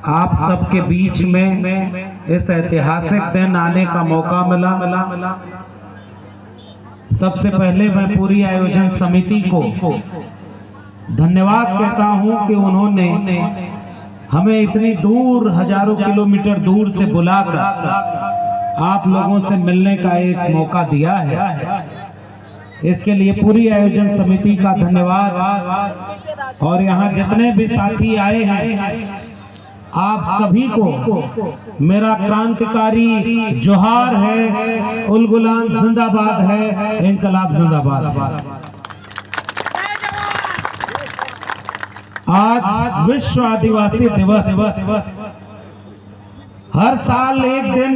आप सबके बीच में इस ऐतिहासिक दिन आने का मौका मिला। सबसे पहले मैं पूरी आयोजन समिति को धन्यवाद कहता हूं कि उन्होंने हमें इतनी दूर, हजारों किलोमीटर दूर से बुलाकर आप लोगों से मिलने का एक मौका दिया है। इसके लिए पूरी आयोजन समिति का धन्यवाद। और यहाँ जितने भी साथी आए हैं, आप सभी को मेरा क्रांतिकारी जोहार है। उल गुलाम जिंदाबाद है, इनकलाब जिंदाबाद। आज विश्व आदिवासी दिवस। हर साल एक दिन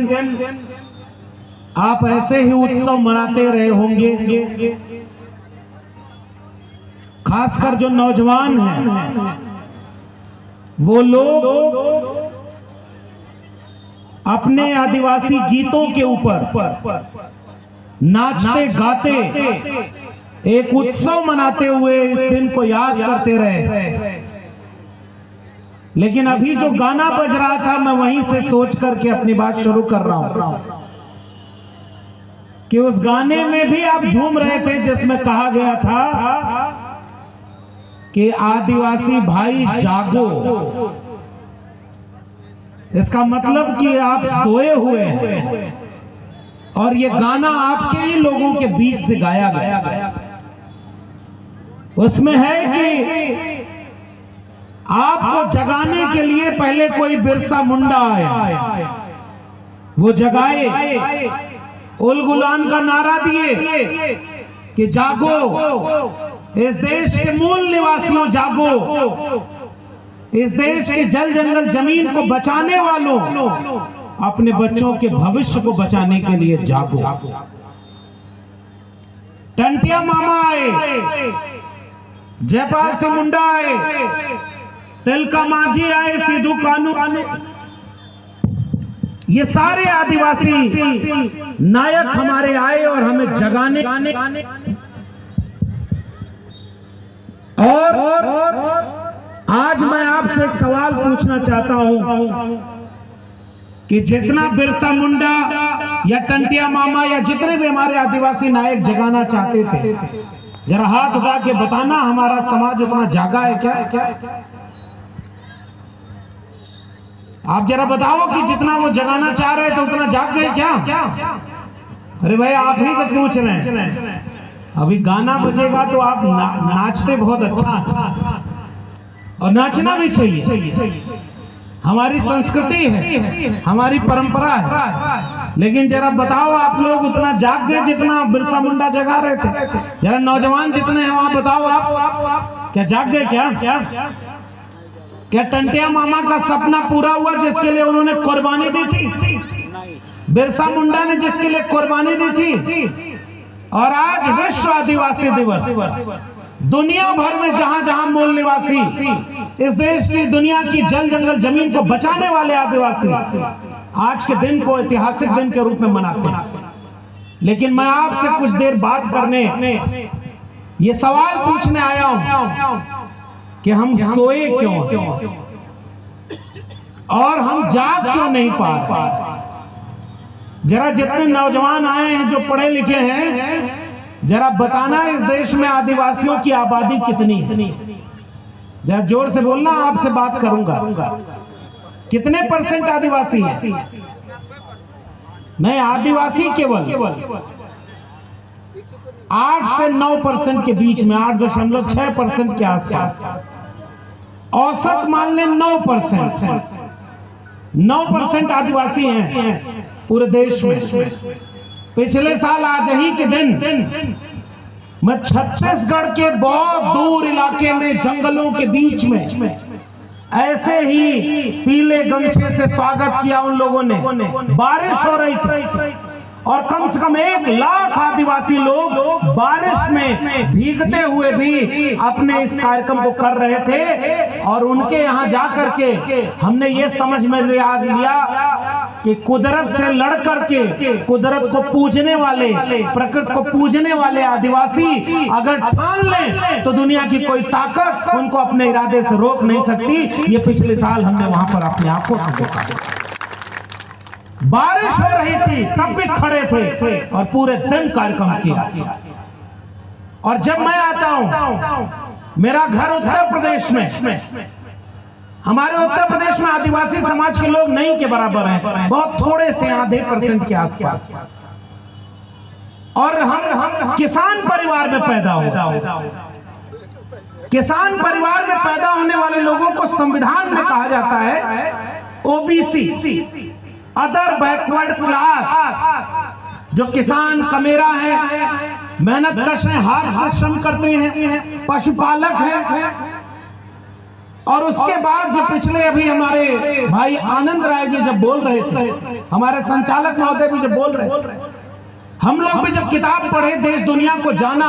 आप ऐसे ही उत्सव मनाते रहे होंगे। खासकर जो नौजवान हैं, वो लोग अपने आदिवासी गीतों के ऊपर नाचते गाते एक उत्सव मनाते हुए इस दिन को याद करते रहे। लेकिन अभी जो गाना बज रहा था, मैं वहीं से सोच करके अपनी बात शुरू कर रहा हूं कि उस गाने में भी आप झूम रहे थे, जिसमें कहा गया था कि आदिवासी भाई जागो। इसका मतलब कि आप सोए हुए हैं और ये गाना आपके ही लोगों के बीच से गाया गया। उसमें है कि आपको जगाने के लिए पहले कोई बिरसा मुंडा आया, वो जगाए, उल गुलाम का नारा दिए कि जागो, इस देश के मूल निवासियों जागो, इस देश के जल जंगल जमीन को बचाने वालों, अपने बच्चों के भविष्य को बचाने के लिए जागो। टंटिया मामा आए, जयपाल सिंह मुंडा आए, तिलका मांझी आए, सिद्धू कानू, ये सारे आदिवासी नायक हमारे आए और हमें जगाने। और आज मैं आपसे एक सवाल पूछना चाहता हूं कि जितना बिरसा मुंडा या टंटिया मामा या जितने भी हमारे आदिवासी नायक जगाना चाहते थे, जरा हाथ उठा के बताना, हमारा समाज उतना जागा है क्या? आप जरा बताओ कि जितना वो जगाना चाह रहे थे उतना जाग गए क्या? अरे भाई, आप ही से पूछ रहे हैं। अभी गाना बजेगा तो आप नाचते बहुत अच्छा, और नाचना भी चाहिए, हमारी संस्कृति है, हमारी परंपरा है। लेकिन जरा बताओ, आप लोग उतना जाग गए जितना बिरसा मुंडा जगा रहे थे? जरा नौजवान जितने हैं वहां बताओ, आप क्या जाग गए क्या टंटिया मामा का सपना पूरा हुआ जिसके लिए उन्होंने कुर्बानी दी थी? बिरसा मुंडा ने जिसके लिए कुर्बानी दी थी? और आज विश्व आदिवासी दिवस, दुनिया भर में जहां जहां मूल निवासी, इस देश की, दुनिया की जल जंगल जमीन को बचाने वाले आदिवासी आज के दिन को ऐतिहासिक दिन के रूप में मनाते हैं। लेकिन मैं आपसे कुछ देर बात करने, ये सवाल पूछने आया हूं कि हम सोए क्यों और हम जाग क्यों नहीं पा रहे? जरा जितने नौजवान आए हैं जो पढ़े लिखे हैं, जरा बताना, इस देश में आदिवासियों की आबादी कितनी है? जरा जोर से बोलना, आपसे बात करूंगा। कितने परसेंट आदिवासी है? नहीं, आदिवासी केवल 8 से 9% के बीच में, 8.6% के आसपास। औसत मान लें 9% आदिवासी हैं पूरे देश में। पिछले साल आज ही के दिन मैं छत्तीसगढ़ के बहुत दूर इलाके में, जंगलों के बीच में, ऐसे ही पीले गमछे से स्वागत किया उन लोगों ने। बारिश हो रही थी और कम से कम 1 लाख आदिवासी लोग बारिश में भीगते हुए भी अपने इस कार्यक्रम को कर रहे थे। और उनके यहाँ जाकर के हमने ये समझ में लिया कि कुदरत से लड़ करके कुदरत को पूजने वाले, प्रकृति को पूजने वाले आदिवासी अगर ठान लें तो दुनिया की कोई ताकत उनको अपने इरादे से रोक नहीं सकती। ये पिछले साल हमने वहां पर अपने आंखों से देखा। बारिश हो रही थी तब भी खड़े थे और पूरे दिन कार्यक्रम किया। और जब मैं आता हूं, मेरा घर उत्तर प्रदेश में, हमारे उत्तर प्रदेश में आदिवासी समाज के लोग नहीं के बराबर हैं, बहुत थोड़े से आधे % के आसपास। और हम किसान परिवार में पैदा हो, किसान परिवार में पैदा होने वाले लोगों को संविधान में कहा जाता है ओबीसी, अदर बैकवर्ड क्लास। जो किसान कमेरा है, मेहनत कश है, हाथ से श्रम करते हैं, पशुपालक हैं। और उसके बाद जो पिछले अभी हमारे भाई आनंद राय जी जब बोल रहे थे, हमारे संचालक महोदय भी जब बोल रहे थे, हम लोग भी जब किताब पढ़े, देश दुनिया को जाना,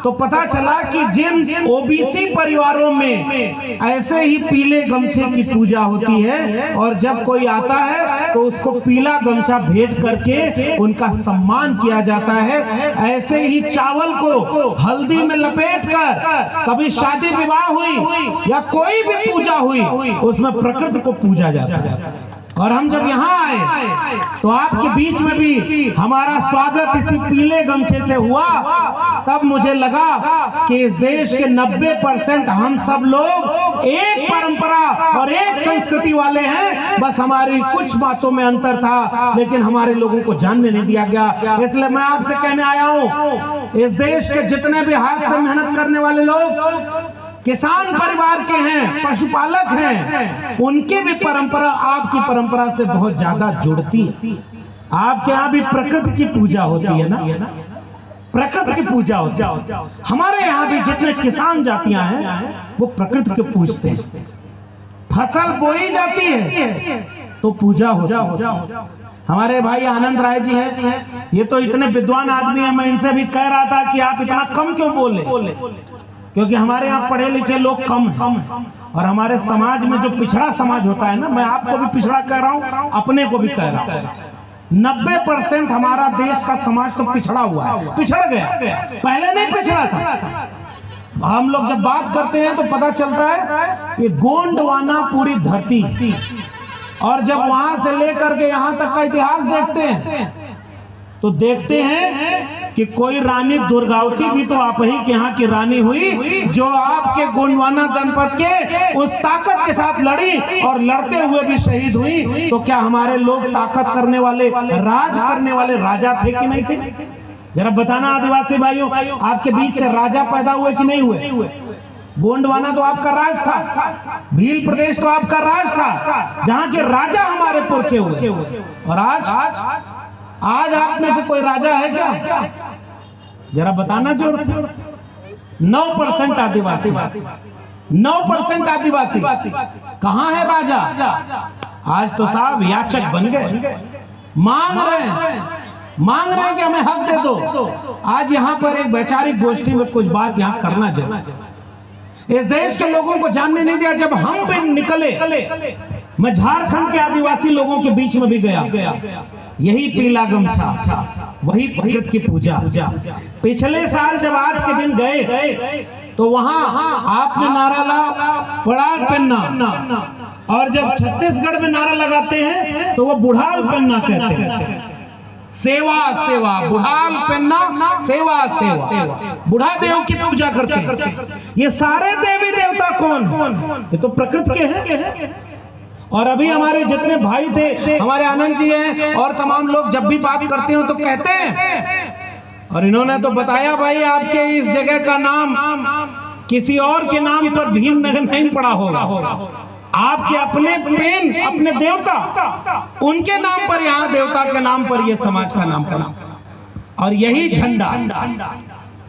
तो पता चला कि जिन ओबीसी परिवारों में ऐसे ही पीले गमछे की पूजा होती है और जब कोई आता है तो उसको पीला गमछा भेंट करके उनका सम्मान किया जाता है। ऐसे ही चावल को हल्दी में लपेट कर कभी शादी विवाह हुई या कोई भी पूजा हुई, उसमें प्रकृति को पूजा जाता है। और हम जब यहाँ आए तो आपके बीच में भी हमारा स्वागत इसी पीले गमछे से हुआ। तब मुझे लगा कि इस देश के 90% हम सब लोग एक परंपरा और एक संस्कृति वाले हैं, बस हमारी कुछ बातों में अंतर था, लेकिन हमारे लोगों को जानने नहीं दिया गया। इसलिए मैं आपसे कहने आया हूँ, इस देश के जितने भी हाथ से मेहनत करने वाले लोग किसान परिवार के हैं, पशुपालक हैं, उनकी भी परंपरा आपकी परंपरा से बहुत ज्यादा जुड़ती है। आपके यहाँ भी प्रकृति की पूजा होती है ना, प्रकृति की पूजा होती है। हमारे यहाँ भी जितने किसान जातियां हैं वो प्रकृति को पूजते हैं। फसल बोई जाती है तो पूजा होती है। हमारे भाई आनंद राय जी हैं, ये तो इतने विद्वान आदमी हैं, मैं इनसे भी कह रहा था कि आप इतना कम क्यों बोले, क्योंकि हमारे यहाँ पढ़े लिखे लोग कम हैं। और हमारे समाज में जो पिछड़ा समाज होता है ना, मैं आपको भी पिछड़ा कह रहा हूँ, अपने को भी कह रहा हूँ, 90% हमारा देश का समाज तो पिछड़ा हुआ है, पिछड़ गया, पहले नहीं पिछड़ा था। हम लोग जब बात करते हैं तो पता चलता है ये गोंडवाना पूरी धरती, और जब वहां से लेकर के यहाँ तक का इतिहास देखते हैं तो देखते हैं कि कोई रानी दुर्गावती भी तो आप ही के यहाँ की रानी हुई, जो आपके गोंडवाना जनपद के उस ताकत के साथ लड़ी और लड़ते हुए भी शहीद हुई। तो क्या हमारे लोग ताकत करने वाले, राज करने वाले राजा थे कि नहीं थे? जरा बताना आदिवासी भाइयों, आपके बीच से राजा पैदा हुए कि नहीं हुए? गोंडवाना तो आपका राज था, भील प्रदेश तो आपका राज था, जहाँ के राजा हमारे पुरखे हुए। और आज आप में से कोई राजा है क्या? जरा बताना जोर से। 9% आदिवासी, 9% आदिवासी, कहाँ है राजा? आज तो साहब याचक बन गए, मांग रहे हैं कि हमें हक दे दो। आज यहाँ पर एक वैचारिक गोष्ठी में कुछ बात यहाँ करना जरूरी। इस देश के लोगों को जानने नहीं दिया। जब हम भी निकले, मैं झारखंड के आदिवासी लोगों के बीच में भी गया, यही पीला गमछा, वही प्रकृति की पूजा। पिछले साल जब आज के दिन गए तो वहां आपने नारा ला पड़ाल पन्ना, और जब छत्तीसगढ़ में नारा लगाते हैं तो वो बुढ़ाल पन्ना कहते हैं। सेवा सेवा, बुढ़ाल पन्ना, सेवा सेवा, बुढ़ा देव की पूजा करते हैं। ये सारे देवी देवता कौन? ये तो प्रकृति के हैं। और अभी हमारे जितने भाई थे, हमारे आनंद जी हैं और तमाम लोग, जब भी बात करते हो तो कहते हैं, और इन्होंने तो बताया भाई आपके इस जगह का नाम किसी और के नाम पर भीम नगर नहीं पड़ा होगा, आपके अपने पेन, अपने देवता, उनके नाम पर, यहाँ देवता के नाम पर ये समाज का नाम पड़ा। और यही झंडा,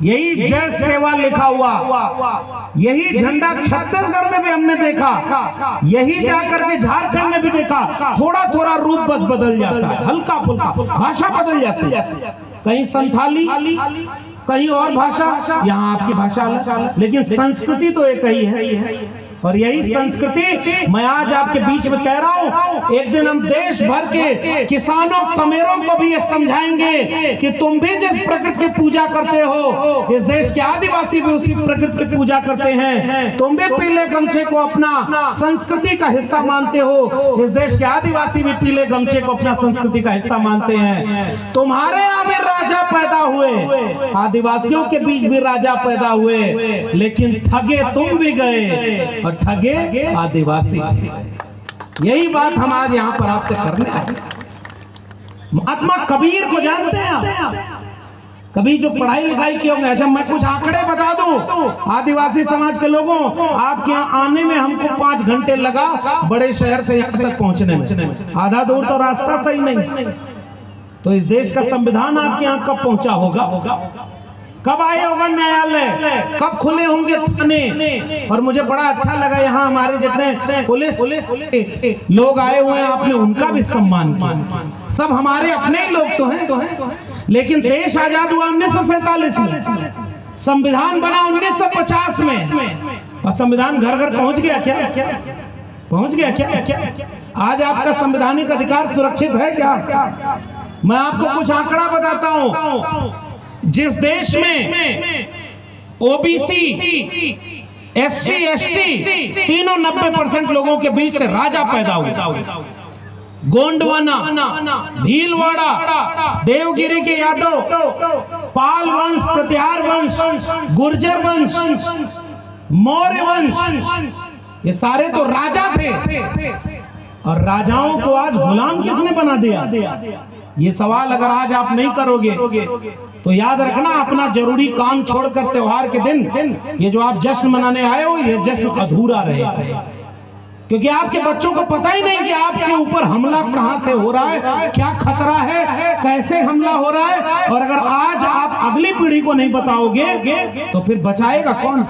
यही जय सेवा लिखा हुआ, यही झंडा छत्तीसगढ़ में भी हमने देखा, यही जाकर के झारखंड में भी देखा। थोड़ा थोड़ा रूप बस बदल जाता है, हल्का फुल्का भाषा बदल जाती है, कहीं संथाली, कहीं और भाषा, यहाँ आपकी भाषा अलग, लेकिन संस्कृति तो एक ही है। और यही संस्कृति मैं आज आपके बीच में कह रहा हूं। एक दिन हम देश भर के किसानों कमेरों को भी ये समझाएंगे कि तुम भी जिस प्रकृति की पूजा करते हो, इस देश के आदिवासी भी उसी प्रकृति की पूजा करते हैं। तुम भी पीले गमछे को अपना संस्कृति का हिस्सा मानते हो, इस देश के आदिवासी भी पीले गमछे को अपना संस्कृति का हिस्सा मानते हैं। तुम्हारे यहाँ भी राजा पैदा हुए, आदिवासियों के बीच भी राजा पैदा हुए, लेकिन ठगे तुम भी गए और ठगे आदिवासी। यही बात हम आज यहाँ पर आपसे करने आए। महात्मा कबीर को जानते हैं आप? कभी जो पढ़ाई लिखाई किए होंगे। अच्छा, मैं कुछ आंकड़े बता दूं आदिवासी समाज के लोगों, आपके यहाँ आने में हमको 5 घंटे लगा बड़े शहर से यहाँ तक पहुंचने में। आधा दूर तो रास्ता सही नहीं। तो इस देश का संविधान आपके यहाँ कब पहुंचा होगा? कब आए होगा न्यायालय? कब खुले होंगे थाने? और मुझे बड़ा अच्छा लगा यहाँ हमारे जितने पुलिस लोग आए हुए हैं, आपने उनका भी सम्मान किया। सब हमारे अपने ही लोग तो हैं। लेकिन देश आजाद हुआ 1947 में, संविधान बना 1950 में, और संविधान घर घर पहुंच गया क्या? पहुंच गया क्या? आज आपका संवैधानिक अधिकार सुरक्षित है क्या? मैं आपको कुछ आंकड़ा बताता हूं। जिस देश में ओबीसी, एससी, एसटी तीनों 90% लोगों के बीच से राजा पैदा हुए, गोंडवाना, भीलवाड़ा, देवगिरी के यादव, पाल वंश, प्रतिहार वंश, गुर्जर वंश, मौर्य वंश, ये सारे तो राजा थे। और राजाओं को आज गुलाम किसने बना दिया? ये सवाल अगर आज आप नहीं करोगे तो याद रखना, अपना जरूरी काम छोड़कर त्योहार के दिन ये जो आप जश्न मनाने आए हो, ये जश्न अधूरा रहेगा। क्योंकि आपके बच्चों को पता ही नहीं कि आपके ऊपर हमला कहां से हो रहा है, क्या खतरा है, कैसे हमला हो रहा है। और अगर आज आप अगली पीढ़ी को नहीं बताओगे तो फिर बचाएगा कौन?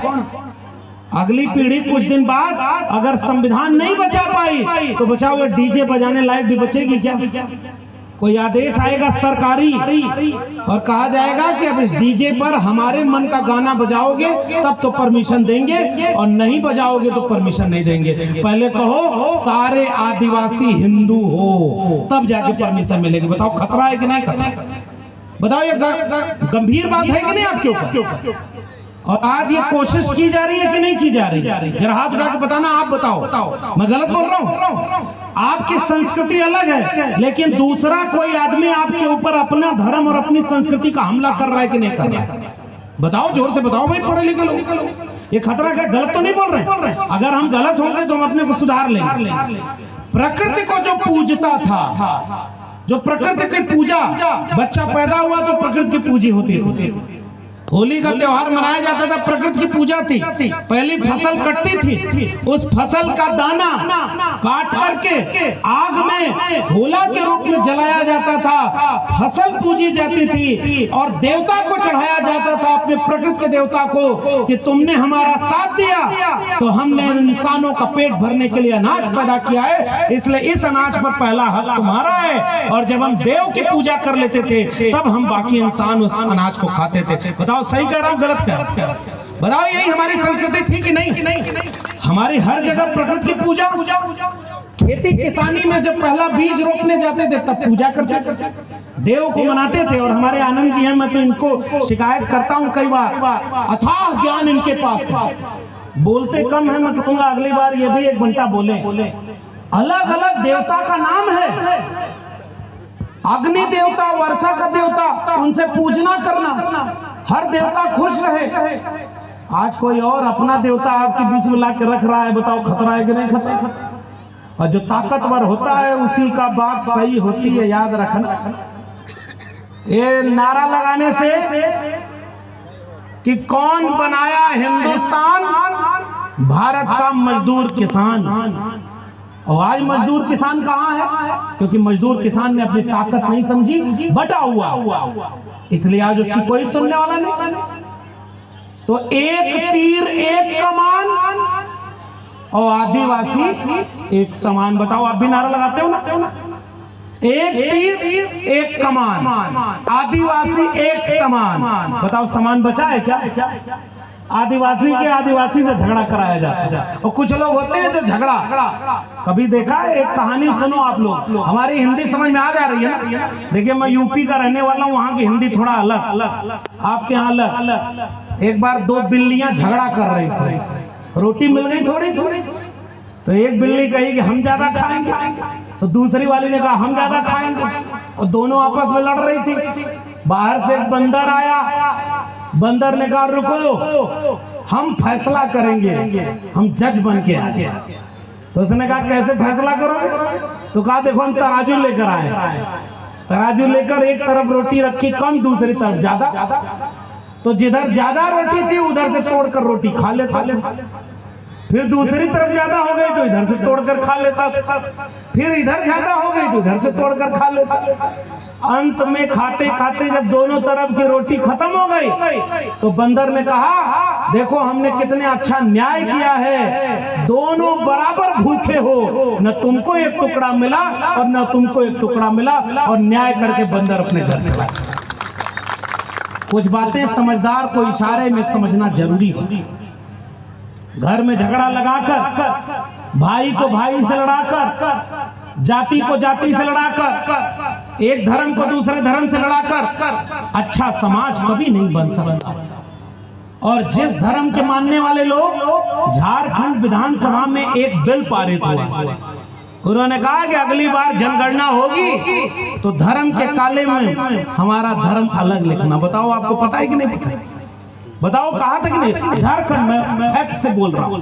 अगली पीढ़ी कुछ दिन बाद अगर संविधान नहीं बचा पाई तो बचाओ, डीजे बजाने लायक भी बचेगी क्या? कोई आदेश आएगा सरकारी और कहा जाएगा कि अब इस डीजे पर हमारे मन का गाना बजाओगे तब तो परमिशन देंगे, और नहीं बजाओगे तो परमिशन नहीं देंगे। पहले कहो सारे आदिवासी हिंदू हो, तब जाके परमिशन मिलेगी। बताओ खतरा है कि नहीं खतरा? बताओ ये गंभीर बात है कि नहीं आपके ऊपर? और आज ये कोशिश की जा रही है कि नहीं की जा रही? जरा हाथ उठा के बताना, आप बताओ मैं गलत बोल रहा हूँ? आपकी संस्कृति अलग है, लेकिन दूसरा कोई आदमी आपके ऊपर अपना धर्म और अपनी संस्कृति का हमला कर रहा है कि नहीं कर रहा है? बताओ, जोर से बताओ भाई, पढ़े लिखे लोग। ये खतरा क्या? गलत तो नहीं बोल रहे? अगर हम गलत होंगे तो हम अपने को सुधार लेंगे। प्रकृति को जो पूजता था, जो प्रकृति की पूजा, बच्चा पैदा हुआ तो प्रकृति की पूजी होती थी। होली का त्योहार मनाया जाता था, प्रकृति की पूजा थी। पहली फसल कटती थी, उस फसल का दाना काट करके आग में होला के रूप में जलाया जाता था, फसल पूजी जाती थी और देवता को चढ़ाया जाता था, अपने प्रकृति के देवता को, कि तुमने हमारा साथ दिया तो हमने इंसानों का पेट भरने के लिए अनाज पैदा किया है, इसलिए इस अनाज पर पहला हक तुम्हारा है। और जब हम देव की पूजा कर लेते थे तब हम बाकी इंसान उस अनाज को खाते थे। बताओ सही कह रहा हूं गलत कह रहा हूं? बताओ यही हमारी संस्कृति थी कि नहीं? हमारी हर जगह प्रकृति की पूजा। खेती किसानी में जब पहला बीज रोपने जाते थे तब पूजा करते थे, देव को मनाते थे। और हमारे आनंद जी हैं, मैं तो इनको शिकायत करता हूं कई बार, अथाह ज्ञान इनके पास है, बोलते कम है। मैं कहूंगा अगली बार ये भी 1 घंटा बोले। अलग अलग देवता का नाम है, अग्नि देवता, वर्षा का देवता, उनसे पूजना करना, हर देवता खुश रहे। आज कोई और अपना देवता आपके बीच में ला के रख रहा है, बताओ खतरा है कि नहीं खतरा? और जो ताकतवर होता है उसी का बात सही होती है, याद रखना। ये नारा लगाने से कि कौन बनाया हिंदुस्तान, भारत का मजदूर किसान। और आज मजदूर किसान कहाँ है? क्योंकि मजदूर किसान ने अपनी ताकत नहीं समझी, बटा हुआ, इसलिए आज उसकी कोई सुनने वाला नहीं। तो एक तीर एक कमान और आदिवासी एक समान। बताओ, आप भी नारा लगाते हो ना? एक तीर एक कमान, आदिवासी एक समान। बताओ समान बचा है क्या? आदिवासी के आदिवासी से झगड़ा कराया जाता है। और कुछ लोग होते हैं जो झगड़ा कभी देखा है। एक कहानी सुनो आप लोग, हमारी हिंदी समझ में आ जा रही है ना। देखिए मैं यूपी का रहने वाला हूँ, वहाँ की हिंदी थोड़ा अलग, आपके यहाँ अलग। एक बार दो बिल्लियां झगड़ा कर रही थी, रोटी मिल गई थोड़ी थोड़ी, तो एक बिल्ली कही कि हम ज्यादा खाएंगे, तो दूसरी वाली ने कहा हम ज्यादा खाएंगे, और दोनों आपस में लड़ रही थी। बाहर से एक बंदर आया, बंदर ने कहा रुको, हम फैसला करेंगे, हम जज बन के आए। तो उसने कहा कैसे फैसला करोगे? तो कहा देखो हम तराजू लेकर आए, तराजू लेकर एक तरफ रोटी रखी कम, दूसरी तरफ ज्यादा, तो जिधर ज्यादा रोटी थी उधर से तोड़कर रोटी खा लेता, फिर दूसरी तरफ ज्यादा हो गई तो इधर से तोड़कर खा लेता, फिर इधर ज्यादा हो गई तो इधर से तोड़कर खा लेता। अंत में खाते खाते जब दोनों तरफ की रोटी खत्म हो गई तो बंदर ने कहा देखो हमने कितने अच्छा न्याय किया है, दोनों बराबर भूखे हो, न तुमको एक टुकड़ा मिला और न तुमको एक टुकड़ा मिला, और न्याय करके बंदर अपने घर चला। कुछ बातें समझदार को इशारे में समझना जरूरी है। घर में झगड़ा लगाकर, भाई को भाई से लड़ाकर, जाति को जाति से लड़ाकर, एक धर्म को दूसरे धर्म से लड़ाकर अच्छा समाज कभी नहीं बन सकता। और जिस धर्म के मानने वाले लोग, झारखंड विधानसभा में एक बिल पारित हुआ, उन्होंने कहा कि अगली बार जनगणना होगी तो धर्म के काले में हमारा धर्म अलग लिखना। बताओ आपको पता है कि नहीं पता? बताओ कहा था कि नहीं? झारखंड में फैक्ट से बोल रहा हूं,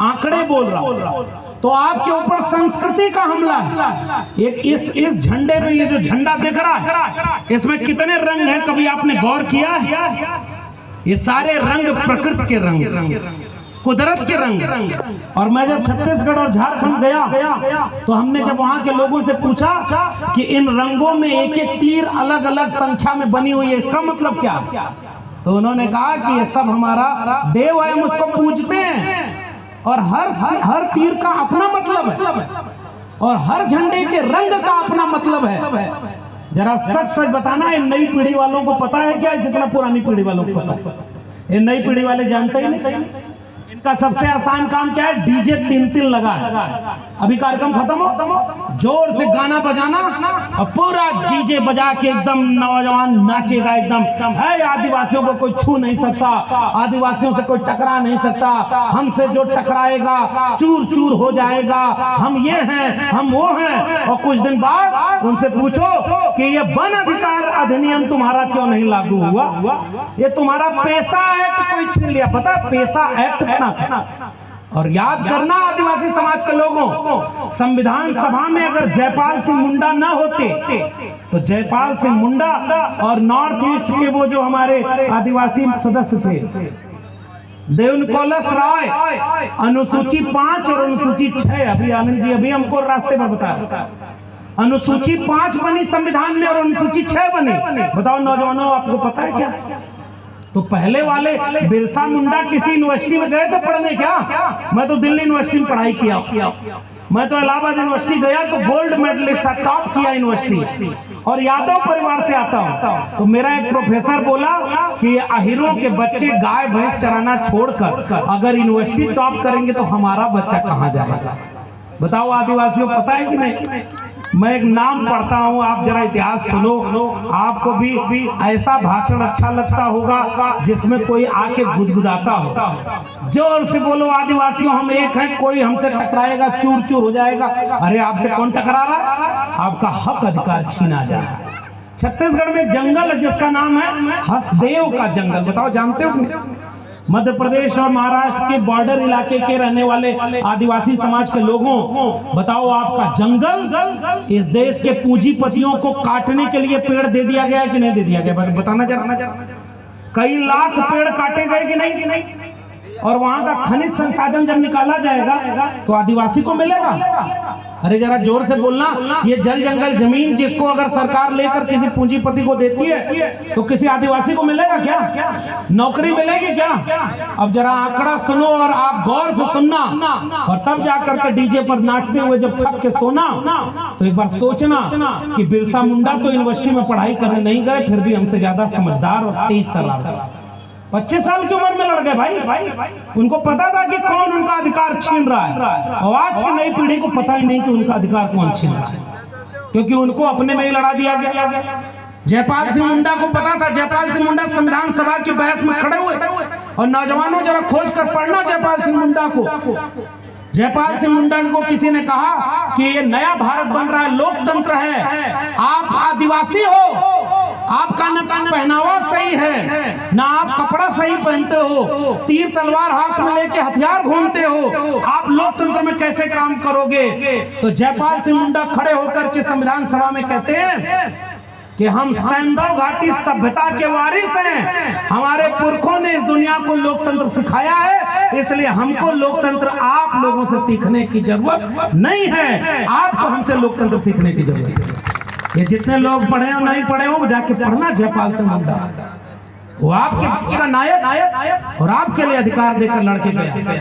आंकड़े बोल रहा हूं। तो आपके ऊपर संस्कृति का हमला है। एक इस झंडे में ये जो झंडा दिख रहा है, इसमें कितने रंग हैं? कभी आपने गौर किया है? ये सारे रंग प्रकृति के रंग, कुदरत के रंग। और मैं जब छत्तीसगढ़ और झारखंड गया तो हमने जब वहां के लोगों से पूछा कि इन रंगों में एक एक तीर अलग अलग संख्या में बनी हुई है, इसका मतलब क्या? तो उन्होंने कहा कि ये सब हमारा देव है, हम उसको पूजते हैं, और हर तीर का अपना मतलब है, और हर झंडे के रंग का अपना मतलब है। जरा सच सच बताना, ये नई पीढ़ी वालों को पता है क्या? जितना पुरानी पीढ़ी वालों को पता है, ये नई पीढ़ी वाले जानते ही नहीं। इनका सबसे आसान काम क्या है? डीजे 3-3 लगा है। अभी कार्यक्रम खत्म हो, जोर से गाना बजाना और पूरा डीजे बजा के एकदम नौजवान नाचेगा एकदम, है आदिवासियों को कोई छू नहीं सकता, आदिवासियों से कोई टकरा नहीं सकता, हमसे जो टकराएगा चूर चूर हो जाएगा, हम ये हैं, हम वो हैं। और कुछ दिन बाद उनसे पूछो कि ये वन अधिकार अधिनियम तुम्हारा क्यों नहीं लागू हुआ? ये तुम्हारा पैसा एक्ट कोई छीन लिया, पता? पैसा एक्ट है ना। और याद करना आदिवासी समाज के लोगों, संविधान सभा में अगर जयपाल सिंह मुंडा ना होते तो जयपाल सिंह मुंडा और नॉर्थ ईस्ट के वो जो हमारे आदिवासी सदस्य थे, देवनकोलस राय, अनुसूची 5 और अनुसूची 6, अभी आनंद जी अभी हमको रास्ते में बताया, अनुसूची 5 बनी संविधान में और अनुसूची 6 बनी। बताओ नौजवानों, आपको पता है क्या? तो पहले वाले बिरसा मुंडा किसी यूनिवर्सिटी में गए थे पढ़ने क्या? मैं तो दिल्ली यूनिवर्सिटी में पढ़ाई किया, मैं तो इलाहाबाद यूनिवर्सिटी गया तो गोल्ड मेडलिस्ट था, टॉप किया यूनिवर्सिटी, और यादव परिवार से आता हूं। तो मेरा एक प्रोफेसर बोला कि अहिरों के बच्चे गाय भैंस चराना छोड़कर अगर यूनिवर्सिटी टॉप करेंगे तो हमारा बच्चा कहां जाएगा? बताओ आदिवासियों, पता है कि नहीं? मैं एक नाम पढ़ता हूँ, आप जरा इतिहास सुनो, आपको भी ऐसा भाषण अच्छा लगता होगा जिसमें कोई आके गुदगुदाता हो। जोर से बोलो आदिवासियों, हम एक हैं, कोई हमसे टकराएगा चूर चूर हो जाएगा। अरे आपसे कौन टकरा रहा है? आपका हक अधिकार छीना जा रहा है। छत्तीसगढ़ में जंगल है जिसका नाम है हसदेव का जंगल। बताओ जानते हो? मध्य प्रदेश और महाराष्ट्र के बॉर्डर इलाके के रहने वाले आदिवासी समाज के लोगों, बताओ आपका जंगल इस देश के पूंजीपतियों को काटने के लिए पेड़ दे दिया गया कि नहीं दे दिया गया? बताना जरा। कई लाख पेड़ काटे गए कि नहीं? और वहां का खनिज संसाधन जब निकाला जाएगा तो आदिवासी को मिलेगा? अरे जरा जोर से बोलना। ये जल जंगल जमीन जिसको अगर सरकार लेकर किसी पूंजीपति को देती है तो किसी आदिवासी को मिलेगा क्या? नौकरी मिलेगी क्या? अब जरा आंकड़ा सुनो और आप गौर से सुनना, और तब जाकर के डीजे पर नाचते हुए जब थक के सोना तो एक बार सोचना कि बिरसा मुंडा तो यूनिवर्सिटी में पढ़ाई करने नहीं गए, फिर भी हमसे ज्यादा समझदार और तेज तर्रार। 25 साल की उम्र में लड़ गए भाई। उनको पता था कि कौन उनका अधिकार छीन रहा है, और आज की नई पीढ़ी को पता ही नहीं कि उनका अधिकार कौन छीन रहा है, क्योंकि उनको अपने में ही लड़ा दिया गया। जयपाल सिंह मुंडा को पता था। जयपाल सिंह मुंडा संविधान सभा की बहस में खड़े हुए, और नौजवानों जरा खोज कर पढ़ना जयपाल सिंह मुंडा को। जयपाल सिंह मुंडा को किसी ने कहा कि ये नया भारत बन रहा है, लोकतंत्र है, आप आदिवासी हो, आपका न पहनावा सही है, ना आप कपड़ा सही पहनते हो, तीर तलवार हाथ में लेके हथियार घूमते हो, आप लोकतंत्र में कैसे काम करोगे? तो जयपाल सिंह मुंडा खड़े होकर के संविधान सभा में कहते हैं कि हम सैंधव घाटी सभ्यता के वारिस हैं, हमारे पुरखों ने इस दुनिया को लोकतंत्र सिखाया है, इसलिए हमको लोकतंत्र आप लोगों से सीखने की जरूरत नहीं है, आपको हमसे लोकतंत्र सीखने की जरूरत है। ये जितने लोग पढ़े हो नहीं पढ़े हो, जाके पढ़ना जयपाल सिंह मुंडा, वो आपके पक्ष का नायक और आपके लिए अधिकार देकर लड़के गया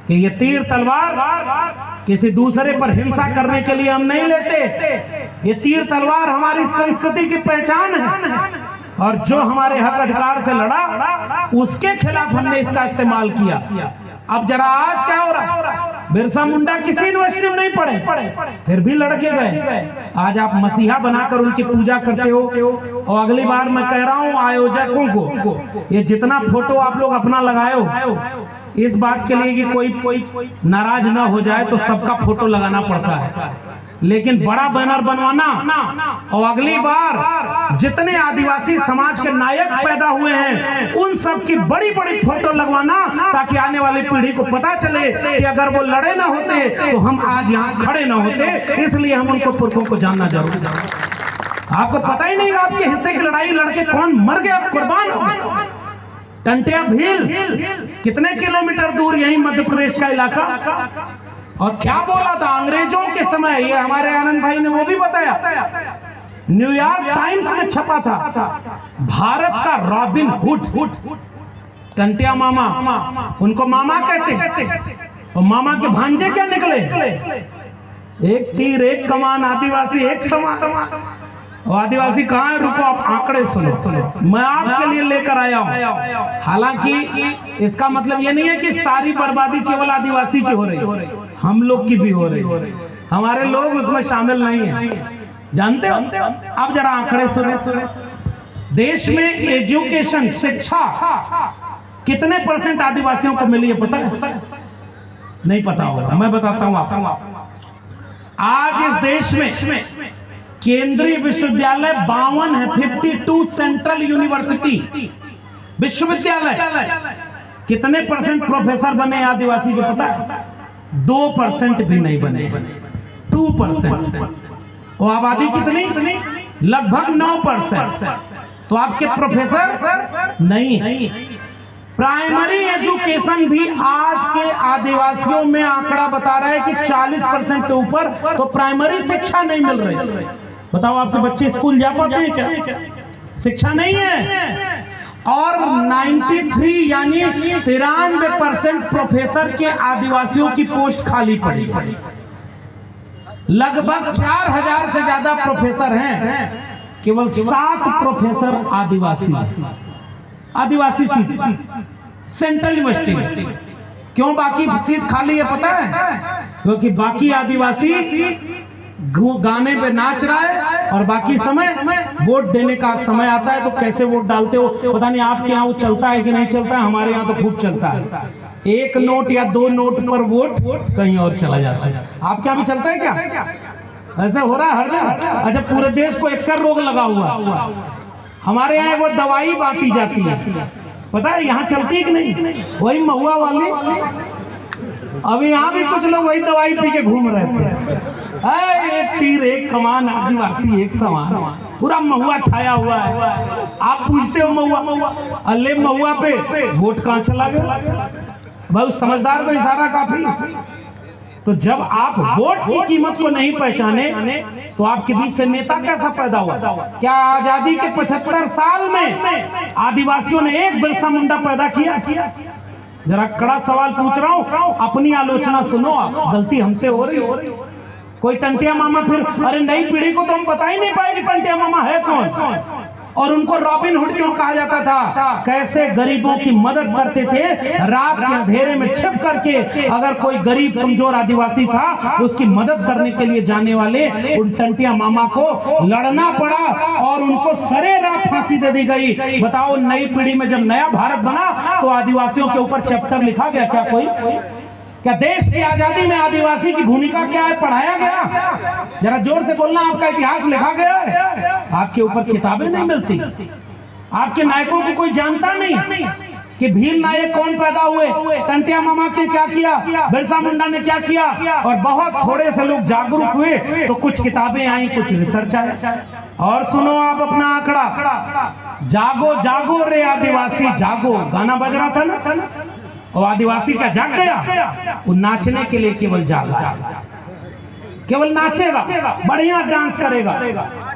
कि ये तीर तलवार किसी दूसरे पर हिंसा करने के लिए हम नहीं लेते, ये तीर तलवार हमारी संस्कृति की पहचान है, और जो हमारे हक अधिकार से लड़ा उसके खिलाफ हमने इसका इस्तेमाल किया। अब जरा आज क्या हो रहा, बिरसा मुंडा किसी यूनिवर्सिटी में नहीं पढ़े, फिर भी लड़के गए। आज आप मसीहा बनाकर उनकी पूजा करते हो, और अगली बार मैं कह रहा हूं आयोजकों को, ये जितना फोटो आप लोग अपना लगाए हो, इस बात के लिए कि कोई नाराज ना हो जाए तो सबका फोटो लगाना पड़ता है, लेकिन बड़ा बैनर बनवाना, और अगली बार जितने आदिवासी समाज के नायक पैदा हुए हैं उन सब की बड़ी बड़ी फोटो लगवाना, ताकि आने वाली पीढ़ी को पता चले कि अगर वो लड़े ना होते तो हम आज यहाँ खड़े ना होते। इसलिए हम उनको पुरखों को जानना जरूरी है। आपको पता ही नहीं आपके हिस्से की लड़ाई लड़के कौन मर गया, कुर्बान हो गए। टंटिया भील कितने किलोमीटर दूर, यही मध्य प्रदेश का इलाका, और क्या बोला था अंग्रेजों के समय, ये हमारे आनंद भाई ने वो भी बताया, न्यूयॉर्क टाइम्स में छपा था, भारत का रॉबिन हुड। टंटिया मामा, उनको मामा कहते, और मामा के भांजे क्या निकले, एक तीर एक कमान, आदिवासी एक समान। और आदिवासी कहाँ है, रुको आप आंकड़े सुनो, मैं आपके लिए लेकर आया हूं। हालांकि इसका मतलब ये नहीं है कि सारी बर्बादी केवल आदिवासी की हो रही, हम लोग की भी हो रही, हमारे लोग उसमें शामिल नहीं है, जानते हो? अब जरा आंकड़े सुनो, देश में एजुकेशन शिक्षा कितने % आदिवासियों को मिली है पता है? नहीं पता होगा, मैं बताता हूं आपको। आज इस देश में केंद्रीय विश्वविद्यालय 52 है, 52 सेंट्रल यूनिवर्सिटी विश्वविद्यालय। कितने % प्रोफेसर बने आदिवासी के पता है? 2% भी नहीं बने, 2%। और आबादी कितनी? लगभग 9%। तो आपके प्रोफेसर नहीं। प्राइमरी एजुकेशन भी आज के आदिवासियों में आंकड़ा बता रहा है कि 40% के ऊपर तो प्राइमरी शिक्षा नहीं मिल रही। बताओ आपके बच्चे स्कूल जा पाते हैं क्या? शिक्षा नहीं है। और 93 यानी 93% प्रोफेसर के आदिवासियों की पोस्ट खाली पड़ी। लगभग 4000 से ज्यादा प्रोफेसर हैं, केवल 7 प्रोफेसर आदिवासी सीट सेंट्रल यूनिवर्सिटी में। क्यों बाकी सीट खाली है पता है? क्योंकि बाकी आदिवासी गाने पे नाच रहा है, और बाकी समय वोट देने का समय आता है तो कैसे वोट डालते हो पता नहीं। आपके यहाँ वो चलता है कि नहीं चलता है, हमारे यहाँ तो खूब चलता है। 1 नोट या 2 नोट पर वोट कहीं और चला जाता है। आपके यहाँ भी चलता है क्या? ऐसा हो रहा है हर जगह? अच्छा, पूरे देश को एक रोग लगा हुआ। हमारे यहाँ वो दवाई बांटी जाती है, पता है यहाँ चलती है कि नहीं? वही महुआ वाली। अभी यहाँ भी कुछ लोग वही दवाई पी के घूम रहे थे। एक तीर एक कमान, आदिवासी एक समान, पूरा महुआ छाया हुआ है। आप पूछते हो महुआ, अल्ले महुआ पे वोट कहाँ चला गया? बहुत समझदार को इशारा काफी। तो जब आप वोट की कीमत को नहीं पहचाने तो आपके बीच से नेता कैसा पैदा हुआ? क्या आजादी के 75 साल में आदिवासियों ने एक बिरसा मुंडा पैदा किया? जरा कड़ा सवाल पूछ रहा हूं, अपनी आलोचना सुनो। आप गलती हमसे हो रही। कोई टंटिया मामा, फिर अरे नई पीढ़ी को तो हम बता ही नहीं पाए कि टंटिया मामा है कौन। और उनको रॉबिन हुड क्यों कहा जाता था? कैसे गरीबों की मदद करते थे, रात के अंधेरे में छिप करके अगर कोई गरीब कमजोर आदिवासी था उसकी मदद करने के लिए जाने वाले उन टंटिया मामा को लड़ना पड़ा और उनको सरेराह फांसी दे दी गई। बताओ, नई पीढ़ी में जब नया भारत बना तो आदिवासियों के ऊपर चैप्टर लिखा गया क्या? कोई क्या देश की आजादी में आदिवासी की भूमिका क्या है पढ़ाया गया? जरा जोर से बोलना, आपका इतिहास लिखा गया है? आपके ऊपर किताबें नहीं मिलती, आपके नायकों को कोई जानता नहीं कि भील नायक कौन पैदा हुए, टंटिया मामा ने क्या किया, बिरसा मुंडा ने क्या किया। और बहुत थोड़े से लोग जागरूक हुए तो कुछ किताबें आई, कुछ रिसर्च आया। और सुनो आप अपना आंकड़ा, जागो जागो रे आदिवासी जागो, गाना बज रहा था ना, और आदिवासी का जाग गया, वो नाचने के लिए केवल जागा, केवल नाचेगा, बढ़िया डांस करेगा,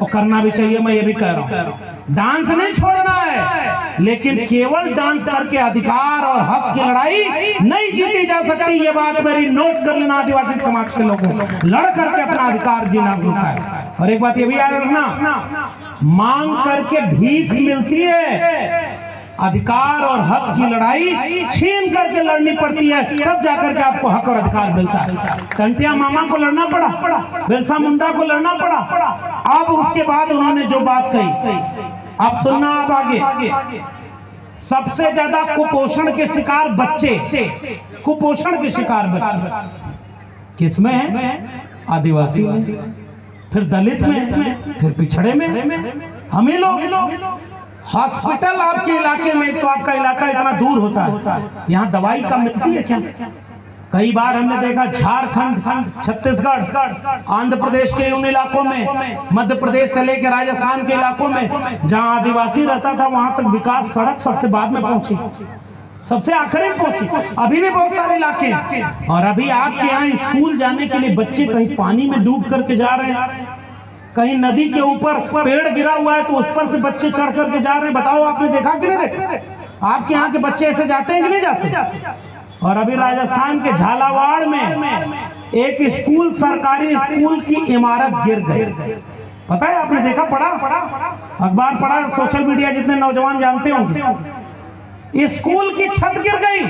और करना भी चाहिए, मैं ये भी कह रहा हूँ। डांस नहीं छोड़ना है, लेकिन केवल डांस करके अधिकार और हक की लड़ाई नहीं जीती जा सकती। ये बात मेरी नोट कर लेना, आदिवासी समाज के लोगों, लड़ करके अपना अधिकार जीना होता है। और एक बात ये भी याद रखना, मांग करके भीख मिलती है, अधिकार और हक की लड़ाई छीन करके लड़नी पड़ती है, तब जाकर के आपको हक और अधिकार मिलता है। टंटिया मामा को लड़ना पड़ा, बिरसा मुंडा को लड़ना पड़ा। अब उसके बाद उन्होंने जो बात कही, अब सुनना आप आगे। सबसे ज्यादा कुपोषण के शिकार बच्चे, कुपोषण के शिकार बच्चे किसमें है? आदिवासी में, फिर दलित में, फिर पिछड़े में, हम ही लोग। हॉस्पिटल आपके इलाके में, तो आपका इलाका इतना दूर होता है, यहाँ दवाई कम मिलती है क्या? कई बार हमने देखा झारखंड, छत्तीसगढ़, आंध्र प्रदेश के उन इलाकों में, मध्य प्रदेश से लेकर राजस्थान के इलाकों में जहाँ आदिवासी रहता था, वहां तक विकास सड़क सबसे बाद में पहुंची, सबसे आखिरी में पहुंची। अभी भी बहुत सारे इलाके, और अभी आपके यहाँ स्कूल जाने के लिए बच्चे कहीं पानी में डूब करके जा रहे हैं, कहीं नदी के ऊपर पेड़ गिरा हुआ है तो उस पर से बच्चे चढ़ करके जा रहे हैं। बताओ, आपने देखा कि नहीं देखा? आपके यहाँ के बच्चे ऐसे जाते हैं कि नहीं जाते? और अभी राजस्थान के झालावाड़ में एक स्कूल, सरकारी स्कूल की इमारत गिर गई। पता है, आपने देखा, पढ़ा, अखबार पढ़ा, सोशल मीडिया जितने नौजवान जानते होंगे, स्कूल की छत गिर गई,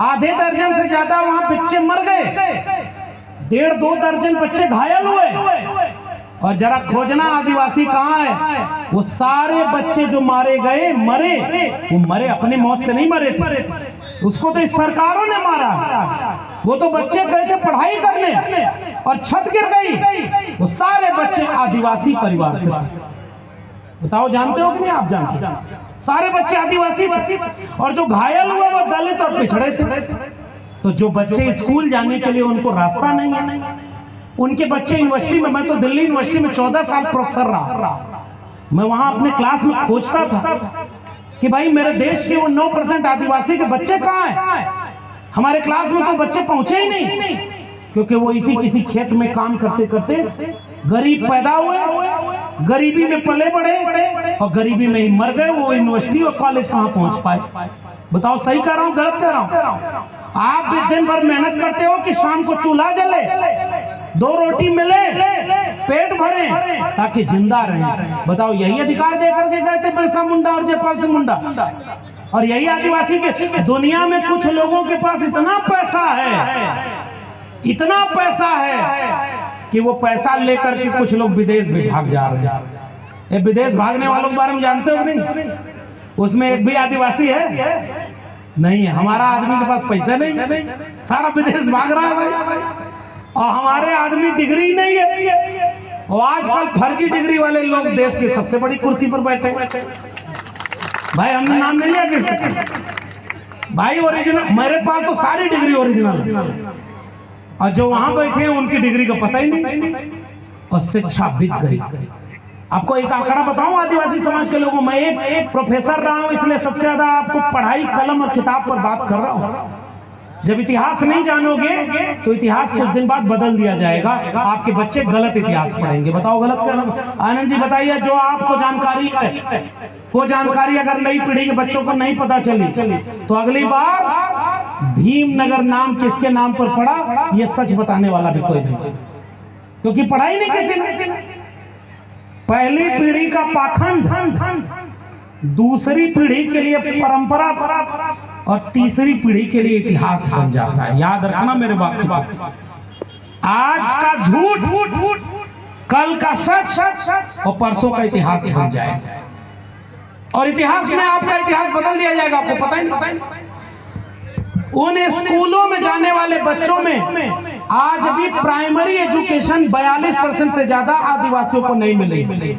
आधे दर्जन से ज्यादा वहां बच्चे मर गए, 1.5-2 दर्जन बच्चे घायल हुए। और जरा खोजना आदिवासी कहाँ है? वो सारे बच्चे जो मारे गए, वो मरे अपनी मौत से नहीं मरे थे, उसको तो इस सरकारों ने मारा। वो तो बच्चे गए थे पढ़ाई करने और छत गिर गई, वो सारे बच्चे आदिवासी परिवार से थे। बताओ, जानते हो कि नहीं? आप जानते, सारे बच्चे आदिवासी थे, और जो घायल हुए वो दलित और पिछड़े थे। तो जो बच्चे स्कूल जाने के लिए उनको रास्ता नहीं है, उनके बच्चे यूनिवर्सिटी में, मैं तो दिल्ली यूनिवर्सिटी में 14 साल प्रोफेसर रहा, मैं वहां अपने क्लास में खोजता था कि भाई मेरे देश के वो 9% आदिवासी के बच्चे कहाँ हैं? हमारे क्लास में तो बच्चे पहुंचे ही नहीं, क्योंकि वो इसी किसी खेत में काम करते करते गरीब पैदा हुए, गरीबी में पले बढ़े और गरीबी में ही मर गए। वो यूनिवर्सिटी और कॉलेज कहाँ पहुंच पाए? बताओ, सही कह रहा हूँ, गलत कह रहा हूँ? आप भी दिन भर मेहनत करते हो कि शाम को चूल्हा जले, 2 रोटी मिले, पेट भरे, ताकि जिंदा रहे। बताओ, यही अधिकार दे करके गए थे बिरसा मुंडा और जयपाल सिंह मुंडा, और यही आदिवासी के। दुनिया में कुछ लोगों के पास इतना पैसा है कि वो पैसा लेकर के कुछ लोग विदेश भी भाग जा रहे हैं। ये विदेश भागने वालों के बारे में जानते हो नहीं? उसमें एक भी आदिवासी है नहीं है। हमारा आदमी के पास पैसा नहीं, सारा विदेश भाग रहा है, और हमारे आदमी डिग्री नहीं है, और आजकल फर्जी डिग्री वाले लोग देश की सबसे बड़ी कुर्सी पर बैठे। भाई, हमने नाम नहीं लिया किसी भाई, ओरिजिनल मेरे पास तो सारी डिग्री ओरिजिनल, और जो वहां बैठे हैं उनकी डिग्री का पता ही नहीं, और शिक्षा बिक गई। आपको एक आंकड़ा बताऊं आदिवासी समाज के लोगों, मैं एक प्रोफेसर रहा हूं, इसलिए सबसे ज्यादा आपको पढ़ाई, कलम और किताब पर बात कर रहा हूं। जब इतिहास नहीं जानोगे तो इतिहास कुछ दिन बाद बदल दिया जाएगा, आपके बच्चे गलत इतिहास पढ़ेंगे। बताओ, गलत कर रहा हूं? आनंद जी बताइए, जो आपको जानकारी है, वो जानकारी अगर नई पीढ़ी के बच्चों को नहीं पता चली तो अगली बार भीमनगर नाम किसके नाम पर पड़ा, ये सच बताने वाला भी कोई नहीं, क्योंकि पढ़ाई नहीं किसी ने। पहली पीढ़ी का पाखंड दूसरी पीढ़ी के लिए परंपरा और तीसरी पीढ़ी के लिए इतिहास बन जाता है। याद रखना मेरे बात को। आज का झूठ कल का सच और परसों का इतिहास बन जाएगा, और इतिहास में आपका इतिहास बदल दिया जाएगा। आपको पता ही नहीं। उन स्कूलों में जाने वाले बच्चों में आज भी प्राइमरी एजुकेशन 42% से ज्यादा आदिवासियों को नहीं मिली,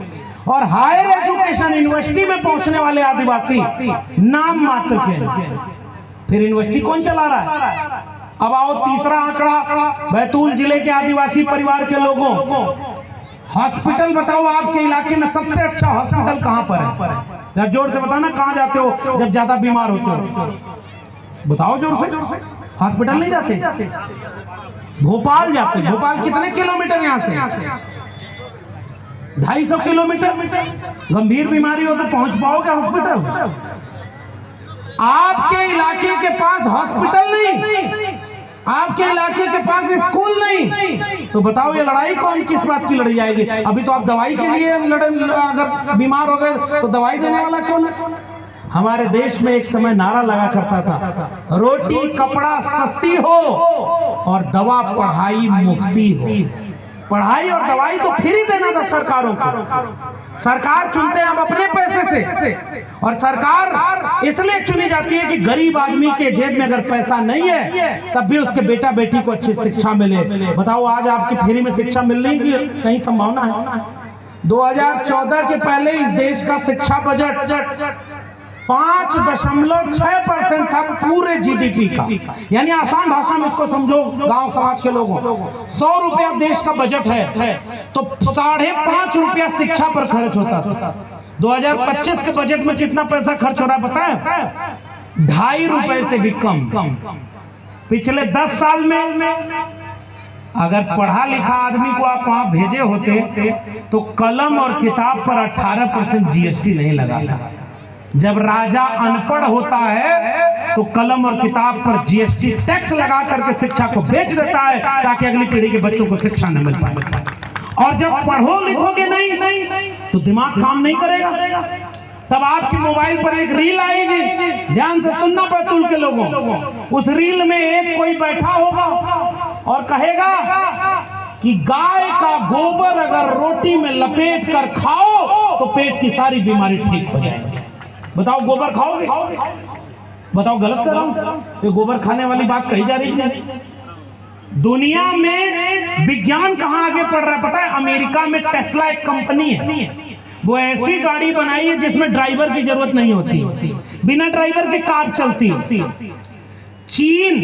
और हायर एजुकेशन यूनिवर्सिटी में पहुंचने वाले आदिवासी नाम मात्र के। फिर यूनिवर्सिटी कौन चला रहा है? अब आओ तीसरा आंकड़ा, बैतूल जिले के आदिवासी परिवार के लोगों, हॉस्पिटल बताओ आपके इलाके में सबसे अच्छा हॉस्पिटल कहां पर है? जोर से बताना, कहां जाते हो जब ज्यादा बीमार होते हो? बताओ जोर से। हॉस्पिटल नहीं जाते? भोपाल जाते। भोपाल कितने किलोमीटर यहाँ से? 250 किलोमीटर। गंभीर बीमारी हो तो पहुंच पाओगे हॉस्पिटल? आपके इलाके के पास हॉस्पिटल नहीं, आपके इलाके के पास स्कूल नहीं, तो बताओ ये लड़ाई कौन किस बात की लड़ी जाएगी? अभी तो आप दवाई के लिए अगर बीमार हो गए तो दवाई देने वाला कौन है? हमारे देश में एक समय नारा लगा करता था, रोटी कपड़ा सस्ती हो और दवा पढ़ाई मुफ्ती हो। पढ़ाई और दवाई तो फ्री देना था सरकारों को। सरकार चुनते हैं अब अपने पैसे से, और सरकार इसलिए चुनी जाती है कि गरीब आदमी के जेब में अगर पैसा नहीं है तब भी उसके बेटा बेटी को अच्छी शिक्षा मिले। बताओ आज आपकी फ्री में शिक्षा मिलने की कहीं संभावना है? 2014 के पहले इस देश का शिक्षा बजट 5.6% था पूरे जीडीपी का। यानी आसान भाषा में इसको समझो गांव समाज के लोगों, 100 रुपया देश का बजट है तो 5.5 रुपया शिक्षा पर खर्च होता था। 2025 के बजट में कितना पैसा खर्च हो रहा है पता है? 2.5 रुपए से भी कम। पिछले 10 साल में अगर पढ़ा लिखा आदमी को आप वहां भेजे होते तो कलम और किताब पर 18% जीएसटी नहीं लगाता। जब राजा अनपढ़ होता है तो कलम और किताब पर जीएसटी टैक्स लगा करके शिक्षा को बेच देता है ताकि अगली पीढ़ी के बच्चों को शिक्षा न मिल पाए। और जब पढ़ो लिखोगे नहीं तो दिमाग काम नहीं करेगा। तब आपके मोबाइल पर एक रील आएगी, ध्यान से सुनना बैतूल के लोगों, उस रील में एक कोई बैठा होगा और कहेगा कि गाय का गोबर अगर रोटी में लपेट कर खाओ तो पेट की सारी बीमारी ठीक हो जाएगी। बताओ गोबर खाओगे? बताओ गलत कर रहा हूं? ये गोबर खाने वाली बात कही जा रही है। दुनिया में विज्ञान कहां आगे बढ़ रहा है पता है? अमेरिका में टेस्ला एक कंपनी है, वो ऐसी गाड़ी बनाई है जिसमें ड्राइवर की जरूरत नहीं होती, बिना ड्राइवर के कार चलती। चीन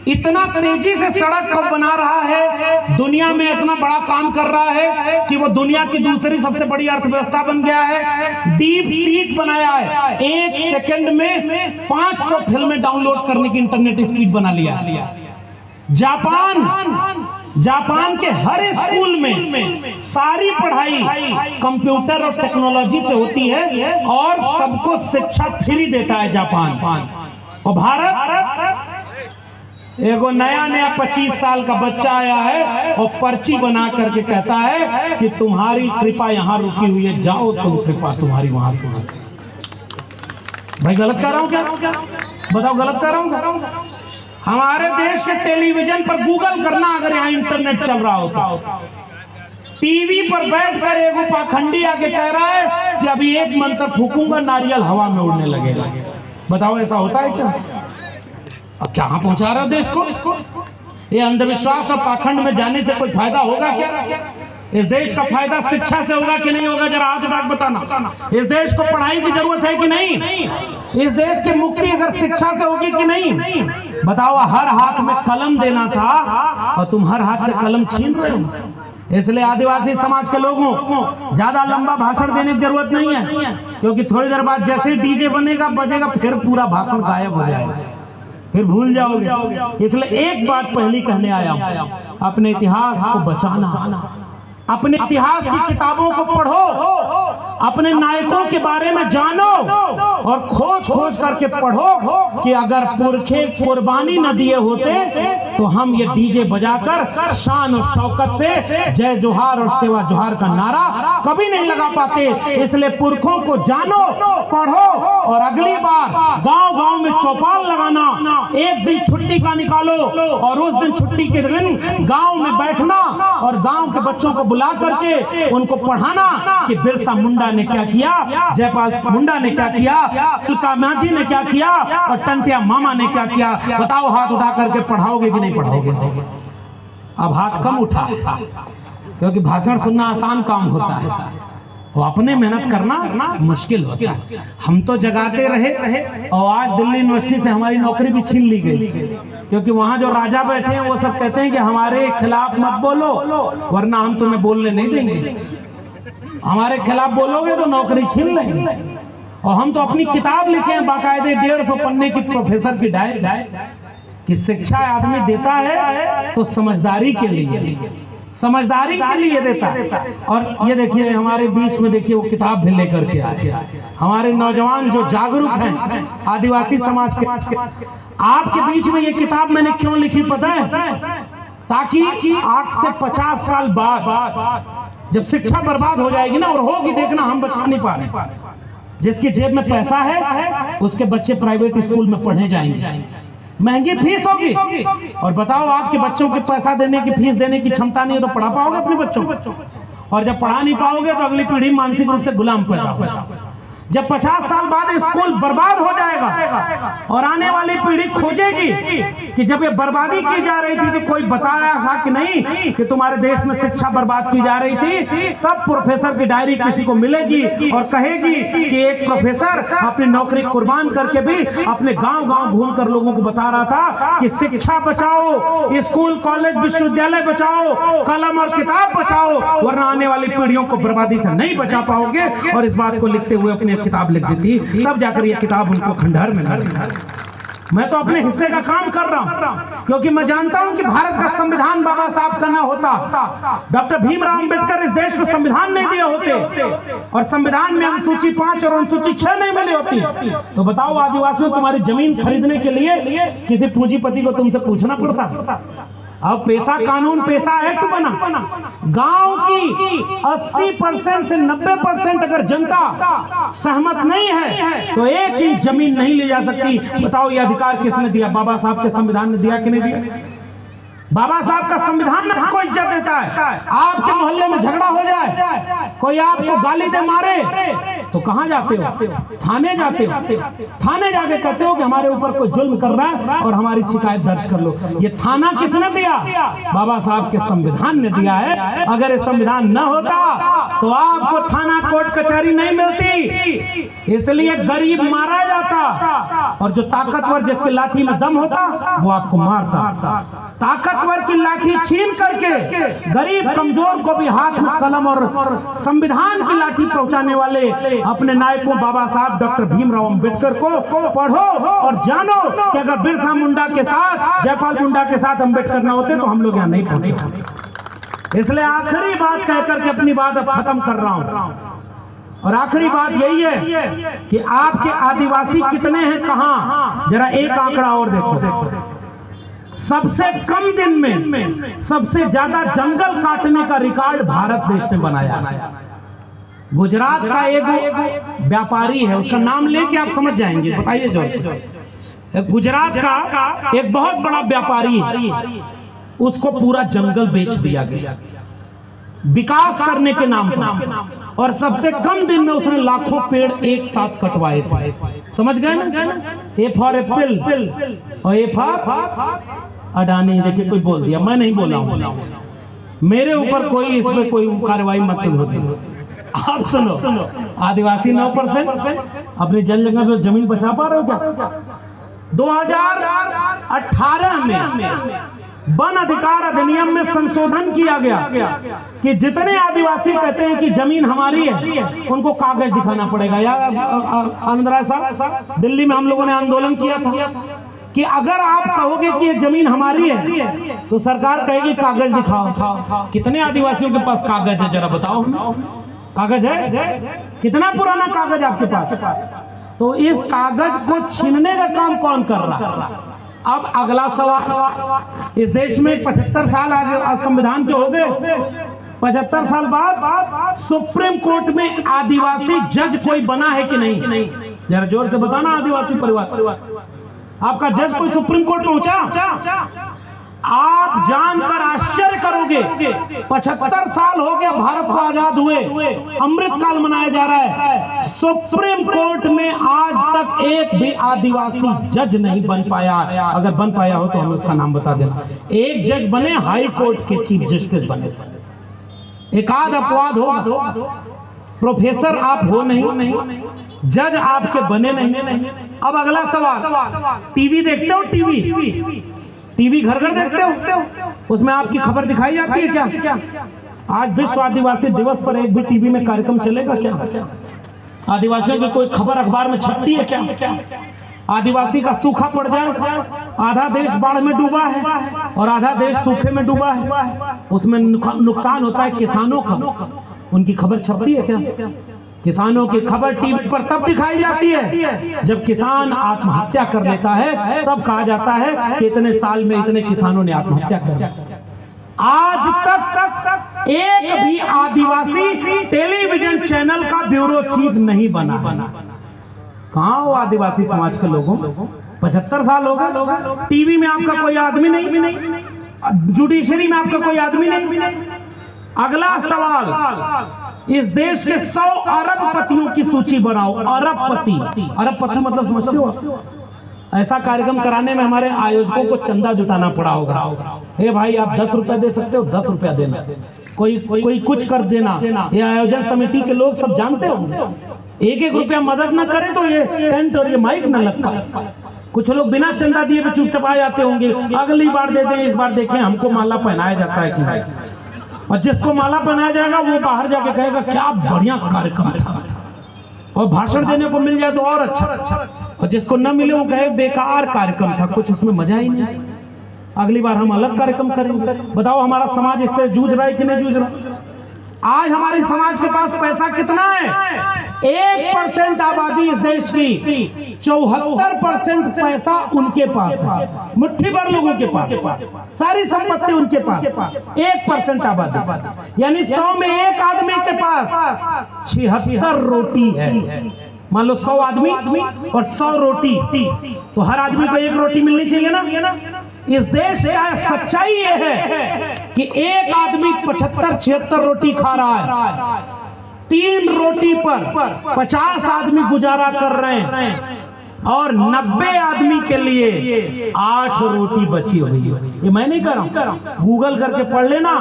इतना तेजी से सड़क कब बना रहा है, दुनिया में इतना बड़ा काम कर रहा है कि वो दुनिया की दूसरी सबसे बड़ी अर्थव्यवस्था बन गया है। डीप सीक बनाया है, 1 सेकंड में 500 फिल्में डाउनलोड करने की इंटरनेट स्पीड बना लिया। जापान के हर स्कूल में सारी पढ़ाई कंप्यूटर और टेक्नोलॉजी से होती है और सबको शिक्षा फ्री देता है जापान। और भारत एगो नया 25 साल का बच्चा आया है और पर्ची बना करके कहता है कि तुम्हारी कृपा यहाँ रुकी हुई है, जाओ तुम कृपा तुम्हारी वहां से। भाई गलत कर रहा हूँ क्या? बताओ गलत कर रहा हूँ? हमारे देश के टेलीविजन पर गूगल करना अगर यहाँ इंटरनेट चल रहा होता, टीवी पर बैठकर एगो पाखंडी आके कह रहा है कि अभी एक मंत्र फूकूंगा नारियल हवा में उड़ने लगेगा। बताओ ऐसा होता है क्या? अब कहां पहुंचा रहा है देश को? ये अंधविश्वास और पाखंड में जाने से कोई फायदा होगा क्या? इस देश का फायदा शिक्षा से होगा कि नहीं होगा? जरा आज तक बताना। इस देश को पढ़ाई की जरूरत है कि नहीं? इस देश की मुक्ति अगर शिक्षा से होगी कि नहीं? बताओ, हर हाथ में कलम देना था और तुम हर हाथ से कलम छीन रहे हो। इसलिए आदिवासी समाज के लोगों ज्यादा लंबा भाषण देने की जरूरत नहीं है, क्योंकि थोड़ी देर बाद जैसे डीजे बजेगा फिर पूरा भाषण गायब हो जाएगा, फिर भूल जाओगे। इसलिए एक बात पहली कहने आया हूं, अपने इतिहास को बचाना, अपने इतिहास की किताबों को पढ़ो, अपने नायकों के बारे में जानो और खोज खोज करके पढ़ो कि अगर पुरखे कुर्बानी न दिए होते तो हम ये डीजे बजाकर शान और शौकत से जय जोहार और सेवा जोहार का नारा कभी नहीं लगा पाते। इसलिए पुरखों को जानो, पढ़ो और अगली बार गांव गांव में चौपाल लगाना, एक दिन छुट्टी का निकालो और उस दिन छुट्टी के दिन गांव में बैठना और गांव के बच्चों को बुला करके उनको पढ़ाना कि बिरसा मुंडा ने क्या किया, जयपाल मुंडा ने क्या किया, तिलका माझी ने क्या किया और टंटिया मामा ने क्या किया। बताओ हाथ उठा करके पढ़ाओगे कि नहीं पढ़ाओगे? अब हाथ कम उठा, क्योंकि भाषण सुनना आसान काम होता है, वो अपने मेहनत करना मुश्किल होता है। हम तो जगाते रहे और आज दिल्ली यूनिवर्सिटी से हमारी नौकरी भी छीन ली गई, क्योंकि वहां जो राजा बैठे हैं वो सब कहते हैं कि हमारे खिलाफ मत बोलो वरना हम तुम्हें बोलने नहीं देंगे, हमारे खिलाफ बोलोगे तो नौकरी छीन लेंगे। और हम तो अपनी किताब लिखे हैं बाकायदे 150 पन्ने की प्रोफेसर की डायरी कि शिक्षा आदमी देता है तो समझदारी के लिए, समझदारी के लिए देता है। और ये देखिए हमारे बीच में देखिए वो किताब भी लेकर के आए हमारे नौजवान जो जागरूक हैं आदिवासी समाज के। आपके बीच में ये किताब मैंने क्यों लिखी पता है? ताकि आज से 50 साल बाद जब शिक्षा बर्बाद हो जाएगी ना, और होगी देखना, हम बचा नहीं पा रहे, जिसकी जेब में पैसा है उसके बच्चे प्राइवेट स्कूल में पढ़ने जाएंगे, महंगी फीस होगी। और बताओ आपके बच्चों के पैसा देने की, फीस देने की क्षमता नहीं है तो पढ़ा पाओगे अपने बच्चों को? और जब पढ़ा नहीं पाओगे तो अगली पीढ़ी मानसिक रूप से गुलाम पैदा होगा। जब 50 साल बाद स्कूल बर्बाद हो जाएगा और आने वाली पीढ़ी खोजेगी कि जब ये बर्बादी की जा रही थी तो कोई बताया था कि नहीं कि तुम्हारे देश में शिक्षा बर्बाद की जा रही थी, तब प्रोफेसर की डायरी किसी को मिलेगी और कहेगी कि एक प्रोफेसर अपनी नौकरी कुर्बान करके भी अपने गांव-गांव घूमकर लोगों को बता रहा था कि शिक्षा बचाओ, स्कूल कॉलेज विश्वविद्यालय बचाओ, कलम और किताब बचाओ, वरना आने वाली पीढ़ियों को बर्बादी से नहीं बचा पाओगे। और इस बात को लिखते हुए अपने किताब लिख दी थी, तब जाकर ये किताब उनको खंडहर में मिली। मैं तो अपने हिस्से का काम कर रहा हूं, क्योंकि मैं जानता हूं कि भारत का संविधान बाबा साहब का ना होता, डॉक्टर भीमराव अंबेडकर इस देश को संविधान नहीं दिए होते और संविधान में अनुसूची 5 और अनुसूची 6 नहीं मिली होती, तो बताओ आदिवासियों तुम्हारी जमीन खरीदने के लिए किसी पूंजीपति को तुमसे पूछना पड़ता? अब पैसा कानून पैसा एक्ट बना, गांव की 80% से 90% अगर जनता सहमत नहीं है तो 1 इंच जमीन नहीं ली जा सकती। बताओ ये अधिकार किसने दिया? बाबा साहब के संविधान ने दिया कि नहीं दिया? बाबा साहब का संविधान में आपको इज्जत देता है। आपके मोहल्ले में झगड़ा हो जाए, कोई आपको गाली दे मारे तो कहां जाते हो? थाने जाते हो। थाने जाके कहते हो कि हमारे ऊपर कोई जुल्म कर रहा है और हमारी शिकायत दर्ज कर लो। ये थाना किसने दिया? बाबा साहब के संविधान ने दिया है। अगर ये संविधान न होता तो आपको थाना कोर्ट कचहरी नहीं मिलती, इसलिए गरीब मारा जाता और जो ताकतवर जिसके लाठी में दम होता वो आपको मारता। ताकतवर की लाठी छीन करके गरीब कमजोर को भी हाथ में कलम और संविधान की लाठी पहुंचाने वाले अपने नायकों बाबा साहब डॉक्टर भीमराव अंबेडकर को पढ़ो और जानो कि अगर बिरसा मुंडा के साथ, जयपाल मुंडा के साथ अंबेडकर न होते तो हम लोग यहाँ नहीं पहुंचे। इसलिए आखिरी बात कहकर के अपनी बात अब खत्म कर रहा हूं, और आखिरी बात यही है कि आपके आदिवासी कितने हैं, कहां? जरा एक आंकड़ा और देखो। सबसे कम दिन में सबसे ज्यादा जंगल काटने का रिकॉर्ड भारत देश ने बनाया। गुजरात का एक व्यापारी है, उसका नाम लेके आप समझ जाएंगे। बताइए जो गुजरात का एक बहुत बड़ा व्यापारी है, उसको पूरा जंगल बेच दिया गया विकास करने के नाम पर, और सबसे कम दिन में उसने लाखों पेड़ एक साथ कटवाए थे। समझ गए ना? ए फॉर एप्पल और ए फॉर अडानी। देखिए कोई बोल दिया, मैं नहीं बोला हूं, मेरे ऊपर कोई इसमें कोई कार्रवाई मत होती। आप सुनो, आदिवासी 9% अपनी जगह पे जमीन बचा पा रहे हो क्या? 2018 में वन अधिकार अधिनियम में संशोधन किया गया कि जितने आदिवासी कहते हैं कि जमीन हमारी है उनको कागज दिखाना पड़ेगा। यार आनंद राय साहब, दिल्ली में हम लोगं ने आंदोलन किया था कि अगर आप कहोगे कि ये जमीन हमारी है तो सरकार कहेगी कागज दिखाओ। कितने आदिवासियों के पास कागज है जरा बताओ? कागज है? कितना पुराना कागज आपके पास? तो इस कागज को छीनने का काम कौन कर रहा? अब अगला सवाल, इस देश में 75 साल आज संविधान के हो गए, 75 साल बाद सुप्रीम कोर्ट में आदिवासी जज कोई बना है कि नहीं? जरा जोर से बताना आदिवासी परिवार, आपका जज कोई सुप्रीम कोर्ट पहुंचा? आप जानकर आश्चर्य करोगे, 75 साल हो गया भारत को आजाद हुए, अमृत काल मनाया जा रहा है, सुप्रीम कोर्ट में आज तक एक भी आदिवासी जज नहीं बन पाया। अगर बन पाया हो तो हमें उसका नाम बता देना। एक जज बने हाई कोर्ट के चीफ जस्टिस बने, एकाध अपवाद हो, प्रोफेसर आप हो नहीं, जज आपके बने नहीं। अब अगला सवाल, टीवी देखते हो? टीवी घर घर देखते हो? उसमें आपकी खबर दिखाई जाती है क्या? आज विश्व आदिवासी दिवस पर एक भी टीवी में कार्यक्रम चलेगा क्या? आदिवासियों की कोई खबर अखबार में छपती है क्या? आदिवासी का सूखा पड़ जाए, आधा देश बाढ़ में डूबा है और आधा देश सूखे में डूबा है, उसमें नुकसान होता है किसानों का, उनकी खबर छपती है क्या? किसानों की खबर टीवी पर तब दिखाई जाती है जब किसान आत्महत्या कर लेता है, तब कहा जाता है कि इतने साल में इतने किसानों ने आत्महत्या कर ली। आज तक एक भी आदिवासी टेलीविजन चैनल का ब्यूरो चीफ नहीं बना। कहां हो आदिवासी समाज के लोगों? 75 साल हो गए, टीवी में आपका कोई आदमी नहीं, जुडिशरी में आपका कोई आदमी नहीं। अगला सवाल, इस देश के 100 अरबपतियों की सूची बनाओ। अरबपति मतलब समझते हो? ऐसा कार्यक्रम कराने में हमारे आयोजकों को चंदा जुटाना पड़ा होगा। हे भाई, आप 10 रुपया दे सकते हो, 10 रुपया देना, कोई कुछ कर देना। ये आयोजन समिति के लोग सब जानते होंगे, 1-1 रुपया मदद न करे तो ये टेंट और ये माइक न लग पाए। कुछ लोग बिना चंदा दिए भी चुपचाप आ जाते होंगे, अगली बार दे दें, इस बार देखें हमको माला पहनाया जाता है कि नहीं। और जिसको माला पहनाया जाएगा वो बाहर जाके कहेगा क्या बढ़िया कार्यक्रम था, और भाषण देने को मिल जाए तो और अच्छा, और जिसको न मिले वो कहे बेकार कार्यक्रम था, कुछ उसमें मजा ही नहीं, अगली बार हम अलग कार्यक्रम करेंगे। बताओ हमारा समाज इससे जूझ रहा है कि नहीं जूझ रहा? आज हमारे समाज के पास पैसा कितना है? 1% आबादी इस देश की, 74% पैसा उनके पास है, मुट्ठी भर लोगों के पास, सारी संपत्ति उनके पास। 1% आबादी यानी 100 में एक आदमी के पास 76 रोटी है। मान लो 100 आदमी और 100 रोटी, तो हर आदमी को 1 रोटी मिलनी चाहिए ना। इस देश का सच्चाई ये है कि एक आदमी 75-76 रोटी खा रहा है, 3 रोटी पर 50 आदमी गुजारा कर रहे हैं, और 90 आदमी के लिए 8 रोटी बची हुई है। ये मैं नहीं कर रहा हूं, गूगल करके पढ़ लेना।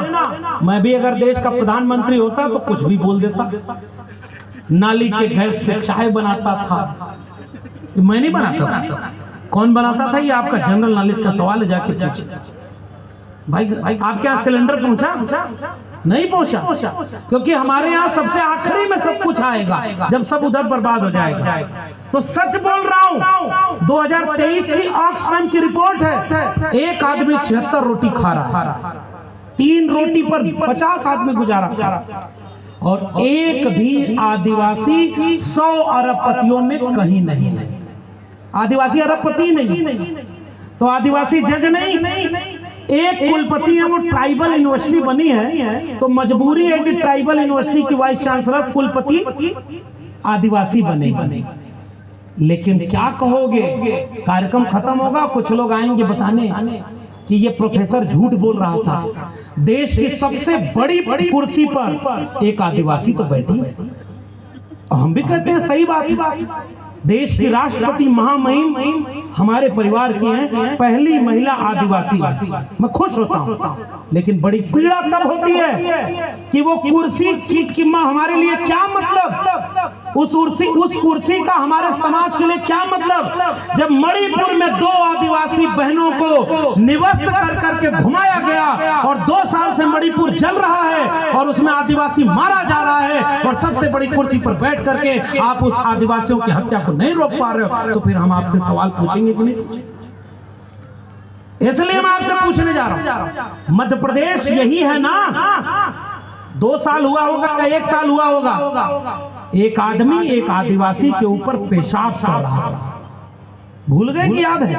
मैं भी अगर देश का प्रधानमंत्री होता तो कुछ भी बोल देता। नाली के गैस से चाय बनाता था, मैं नहीं बनाता था। कौन बनाता था? ये आपका जनरल नॉलेज का सवाल है, जाके पूछे। भाई आपके यहाँ सिलेंडर पहुंचा? नहीं पहुंचा, क्योंकि हमारे यहाँ सबसे आखिरी में सब कुछ आएगा, जब सब उधर बर्बाद हो जाएगा। तो सच बोल रहा हूं, 2023 की ऑक्सफैम की रिपोर्ट है, एक आदमी 76 रोटी खा रहा, 3 रोटी पर 50 आदमी गुजारा कर रहा, और एक भी आदिवासी 100 अरबपतियों में कहीं नहीं। आदिवासी अरबपति नहीं, तो आदिवासी जज नहीं, एक कुलपति है, वो ट्राइबल यूनिवर्सिटी बनी है, तो मजबूरी है कि ट्राइबल यूनिवर्सिटी की वाइस चांसलर कुलपति आदिवासी बने। लेकिन क्या कहोगे, कार्यक्रम खत्म होगा, कुछ लोग आएंगे बताने कि ये प्रोफेसर झूठ बोल रहा था, देश की सबसे बड़ी कुर्सी पर एक आदिवासी तो बैठी है। हम भी कहते हैं सही बात, देश की राष्ट्रपति महामहिम हमारे परिवार की हैं, पहली महिला आदिवासी। मैं खुश होता हूं, लेकिन बड़ी पीड़ा तब होती है कि वो कुर्सी की हमारे लिए क्या मतलब, उस कुर्सी का हमारे समाज के लिए क्या मतलब, जब मणिपुर में 2 आदिवासी बहनों को निवस्त कर करके घुमाया गया और 2 साल से मणिपुर जल रहा है और उसमें आदिवासी मारा जा रहा है, और सबसे बड़ी कुर्सी पर बैठ करके आप उस आदिवासियों की हत्या को नहीं रोक पा रहे हो, तो फिर हम आपसे सवाल पूछेंगे कि नहीं? इसलिए मैं आपसे पूछने जा रहा हूं, मध्य प्रदेश यही है ना 2 साल हुआ होगा या 1 साल हुआ होगा, एक आदमी एक आदिवासी के ऊपर पेशाब कर रहा था। भूल गए कि याद है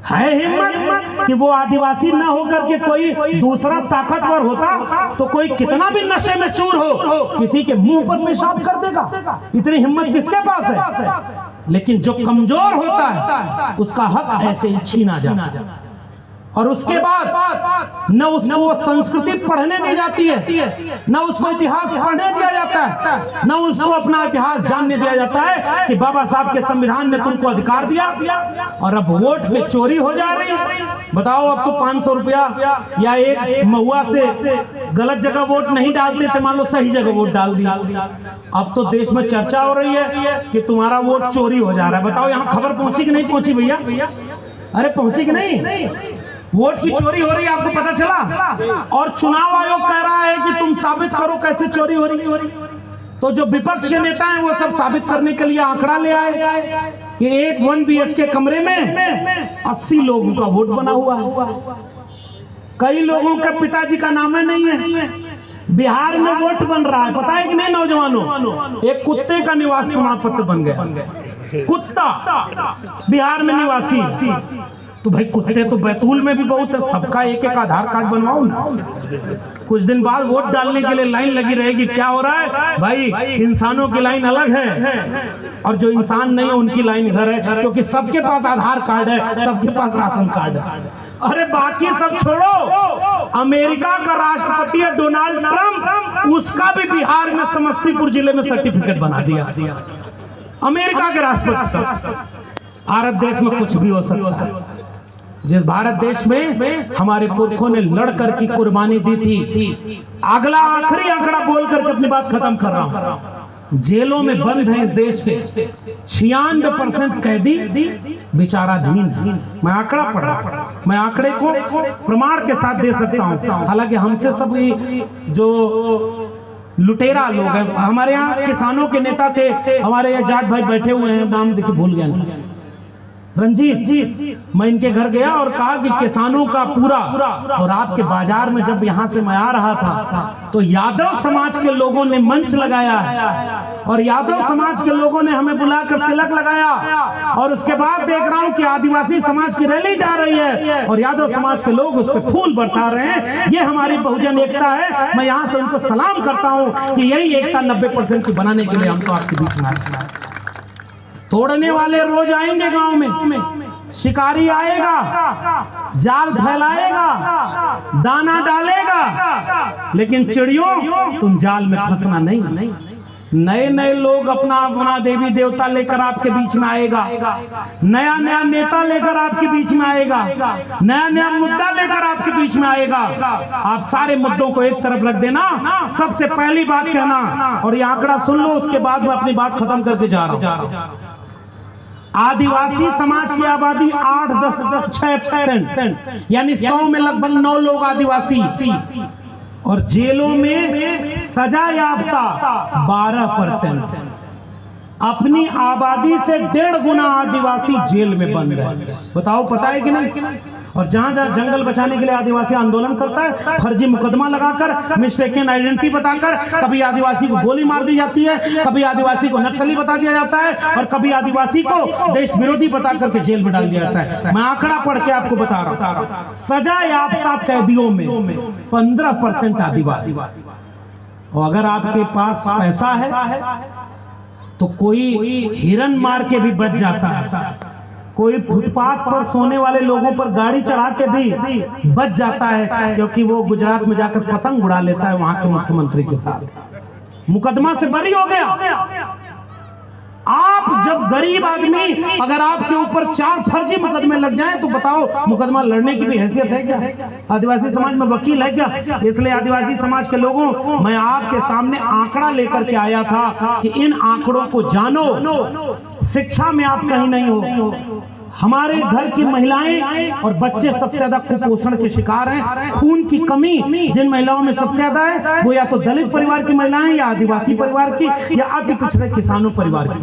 हिम्मत कि वो आदिवासी ना होकर के कोई दूसरा ताकतवर होता तो कोई कितना भी नशे में चूर हो किसी के मुंह पर पेशाब कर देगा। इतनी हिम्मत किसके पास है? लेकिन जो कमजोर होता है उसका हक ऐसे ही छीना जाता है। और उसके बाद न उसको वो संस्कृति पढ़ने दी जाती है, न उसको इतिहास पढ़ने दिया जाता है, न उसको अपना इतिहास जानने दिया जाता है कि बाबा साहब के संविधान ने तुमको अधिकार दिया और अब वोट पे चोरी हो जा रही है। बताओ, अब तो 500 रुपया या एक महुआ से गलत जगह वोट नहीं डालते थे, मान लो सही जगह वोट डाल दिया। अब तो देश में चर्चा हो रही है कि तुम्हारा वोट चोरी हो जा रहा है। बताओ, यहाँ खबर पहुंची कि नहीं पहुंची भैया? अरे पहुंची कि नहीं? वोट की चोरी हो रही है, आपको पता चला? और चुनाव आयोग कह रहा है कि तुम साबित करो कैसे चोरी हो रही। तो जो विपक्ष के नेता हैं वो सब साबित करने के लिए आंकड़ा ले आए कि एक 1 BHK कमरे में 80 लोगों का वोट बना हुआ है। कई लोगों के पिताजी का नाम है नहीं है। बिहार में वोट बन रहा है, पता है कि नहीं नौजवानों? एक कुत्ते का निवास प्रमाण पत्र बन गया। कुत्ता बिहार में निवासी। तो भाई कुत्ते तो बैतूल में भी बहुत है, सबका एक एक आधार कार्ड बनवाओ ना। कुछ दिन बाद वोट डालने के लिए लाइन लगी रहेगी। क्या हो रहा है भाई? इंसानों की लाइन अलग है और जो इंसान नहीं है उनकी लाइन इधर है, क्योंकि सबके पास आधार कार्ड है, सबके पास राशन कार्ड है। अरे बाकी सब छोड़ो, अमेरिका का राष्ट्रपति है डोनाल्ड ट्रंप, उसका भी बिहार में समस्तीपुर जिले में सर्टिफिकेट बना दिया। अमेरिका के राष्ट्रपति। भारत देश में कुछ भी हो सकता है। जिस भारत देश में हमारे पुरखों ने लड़ कर की कुर्बानी दी थी। अगला आखिरी आंकड़ा बोल करके अपनी बात खत्म कर रहा हूं। जेलों में बंद है इस देश के 96% कैदी विचाराधीन है। मैं आंकड़ा पढ़ रहा, मैं आंकड़े को प्रमाण के साथ दे सकता हूं। हालांकि हमसे सब जो लुटेरा लोग हैं, हमारे यहाँ किसानों के नेता थे, हमारे यहाँ जाट भाई बैठे हुए हैं, नाम देखिए भूल गया, रंजीत जी। मैं इनके घर गया और कहा कि किसानों का पूरा, और आपके बाजार में जब यहाँ से मैं आ रहा था तो यादव समाज के लोगों ने मंच लगाया है और यादव समाज के लोगों ने हमें बुलाकर तिलक लगाया। और उसके बाद देख रहा हूँ कि आदिवासी समाज की रैली जा रही है और यादव समाज के लोग उस पर फूल बरसा रहे हैं। ये हमारी बहुजन एकता है। मैं यहाँ से उनको सलाम करता हूँ कि यही एकता 90% की बनाने के लिए हम तो आपके बीच में आए। तोड़ने वाले रोज आएंगे गांव में, शिकारी आएगा, जाल फैलाएगा, दाना डालेगा, लेकिन चिड़ियों तुम जाल में फंसना नहीं। नए नए लोग अपना देवी देवता लेकर आपके बीच में आएगा, नया नया नेता लेकर आपके बीच में आएगा, नया नया मुद्दा लेकर आपके बीच में आएगा। आप सारे मुद्दों को एक तरफ रख देना, सबसे पहली बात कहना, और ये आंकड़ा सुन लो, उसके बाद मैं अपनी बात खत्म करके जा रहा हूं। आदिवासी समाज की आबादी 8-10-6%, यानी 100 में लगभग 9 लोग आदिवासी, और जेलों में सजा याफ्ता 12%। अपनी आबादी से 1.5 गुना आदिवासी जेल में बंद है। बताओ, पता है कि नहीं? और जहां जहां जंगल बचाने के लिए आदिवासी आंदोलन करता है, फर्जी मुकदमा लगाकर, मिस्टेकन आइडेंटिटी बताकर, कभी आदिवासी को गोली मार दी जाती है, कभी आदिवासी को नक्सली बता दिया जाता है, और कभी आदिवासी को देश विरोधी बता करके जेल में डाल दिया जाता है। मैं आंकड़ा पढ़ के आपको बता रहा हूं, सजा याफ्ता कैदियों में 15% आदिवासी। और अगर आपके पास पैसा है तो कोई हिरन मार के भी बच जाता है, कोई फुटपाथ पर सोने वाले लोगों पर गाड़ी चढ़ा के भी बच जाता है, क्योंकि वो गुजरात में जाकर पतंग उड़ा लेता है वहां के मुख्यमंत्री के साथ, मुकदमा से बरी हो गया। आप जब गरीब आदमी, अगर आपके ऊपर 4 फर्जी मुकदमे लग जाएं तो बताओ, मुकदमा लड़ने की भी हैसियत है क्या? आदिवासी समाज में वकील है क्या? इसलिए आदिवासी समाज के लोगों, मैं आपके सामने आंकड़ा लेकर के आया था कि इन आंकड़ों को जानो। शिक्षा में आप कहीं नहीं हो। हमारे घर की महिलाएं और बच्चे सबसे ज्यादा कुपोषण के शिकार हैं। खून की कमी जिन महिलाओं में सबसे ज्यादा है, वो या तो दलित परिवार की महिलाएं, या आदिवासी परिवार की, या अति पिछड़े किसानों परिवार की।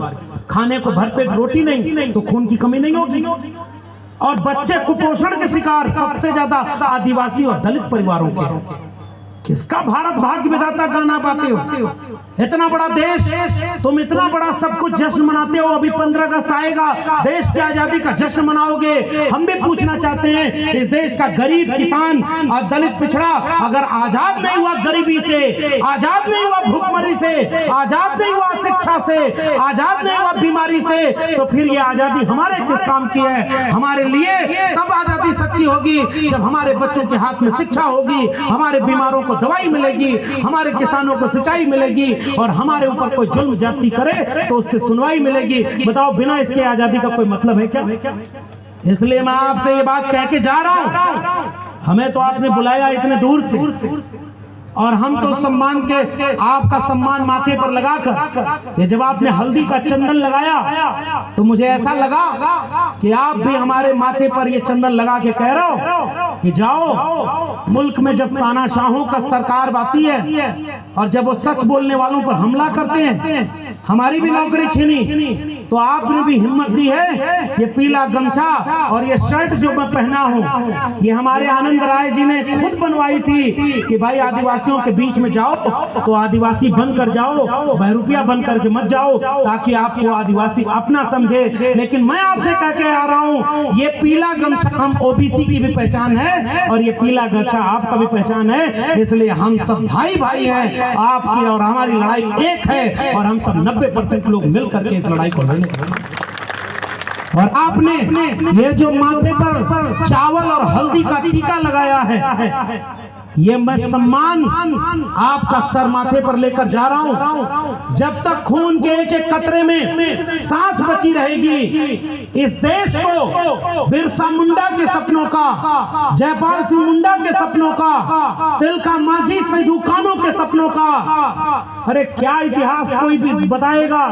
खाने को भरपेट रोटी नहीं तो खून की कमी नहीं होगी। और बच्चे कुपोषण के शिकार सबसे ज्यादा आदिवासी और दलित परिवारों के। किसका भारत भाग्य विधाता गाना पाते हो? इतना बड़ा देश, तुम इतना बड़ा सब कुछ जश्न मनाते हो। अभी 15 अगस्त आएगा, देश की आजादी का जश्न मनाओगे। हम भी पूछना चाहते हैं, इस देश का गरीब किसान और दलित पिछड़ा अगर आजाद नहीं हुआ गरीबी से, आजाद नहीं हुआ भूखमरी से, आजाद नहीं हुआ शिक्षा से, आजाद नहीं हुआ बीमारी से, तो फिर ये आजादी हमारे किस काम की है? हमारे लिए तब आजादी सच्ची होगी जब हमारे बच्चों के हाथ में शिक्षा होगी, हमारे बीमारों को दवाई मिलेगी, हमारे किसानों को सिंचाई मिलेगी, और हमारे ऊपर कोई जुल्म ज्यादती करे तो उससे सुनवाई मिलेगी। बताओ, बिना इसके आजादी का कोई मतलब है क्या? इसलिए मैं आपसे ये बात कह के जा रहा हूं, हमें तो आपने बुलाया इतने दूर से, और हम तो सम्मान के आपका सम्मान माथे पर लगाकर, ये जब आपने हल्दी का चंदन लगाया तो मुझे ऐसा लगा कि आप भी हमारे माथे पर ये चंदन लगा के कह रहे हो कि जाओ, मुल्क में जब तानाशाहों का सरकार आती है और जब वो सच बोलने वालों पर हमला करते हैं, हमारी भी नौकरी छीनी, तो आपने भी हिम्मत दी है। ये पीला गमछा और ये शर्ट जो मैं पहना हूँ, ये हमारे आनंद राय जी ने खुद बनवाई थी कि भाई आदिवासियों के बीच में जाओ तो आदिवासी बनकर जाओ, बहरूपिया बन करके मत जाओ, ताकि आपको आदिवासी अपना समझे। लेकिन मैं आपसे कह के आ रहा हूँ, ये पीला गमछा हम ओबीसी की भी पहचान है और ये पीला गमछा आपका भी पहचान है। इसलिए हम सब भाई भाई हैं, आपकी और हमारी लड़ाई एक है, और हम सब 90% लोग मिल करके इस लड़ाई को लड़ने। और आपने ये जो माथे पर चावल और हल्दी का टीका लगाया है, ये मैं सम्मान आपका सर माथे पर लेकर जा रहा हूं। जब तक खून के एक एक कतरे में सांस बची रहेगी, इस देश को बिरसा मुंडा के सपनों का, जयपाल सिंह मुंडा के सपनों का, तिलका मांझी सिद्धू कानों के सपनों का, अरे क्या इतिहास कोई भी बताएगा?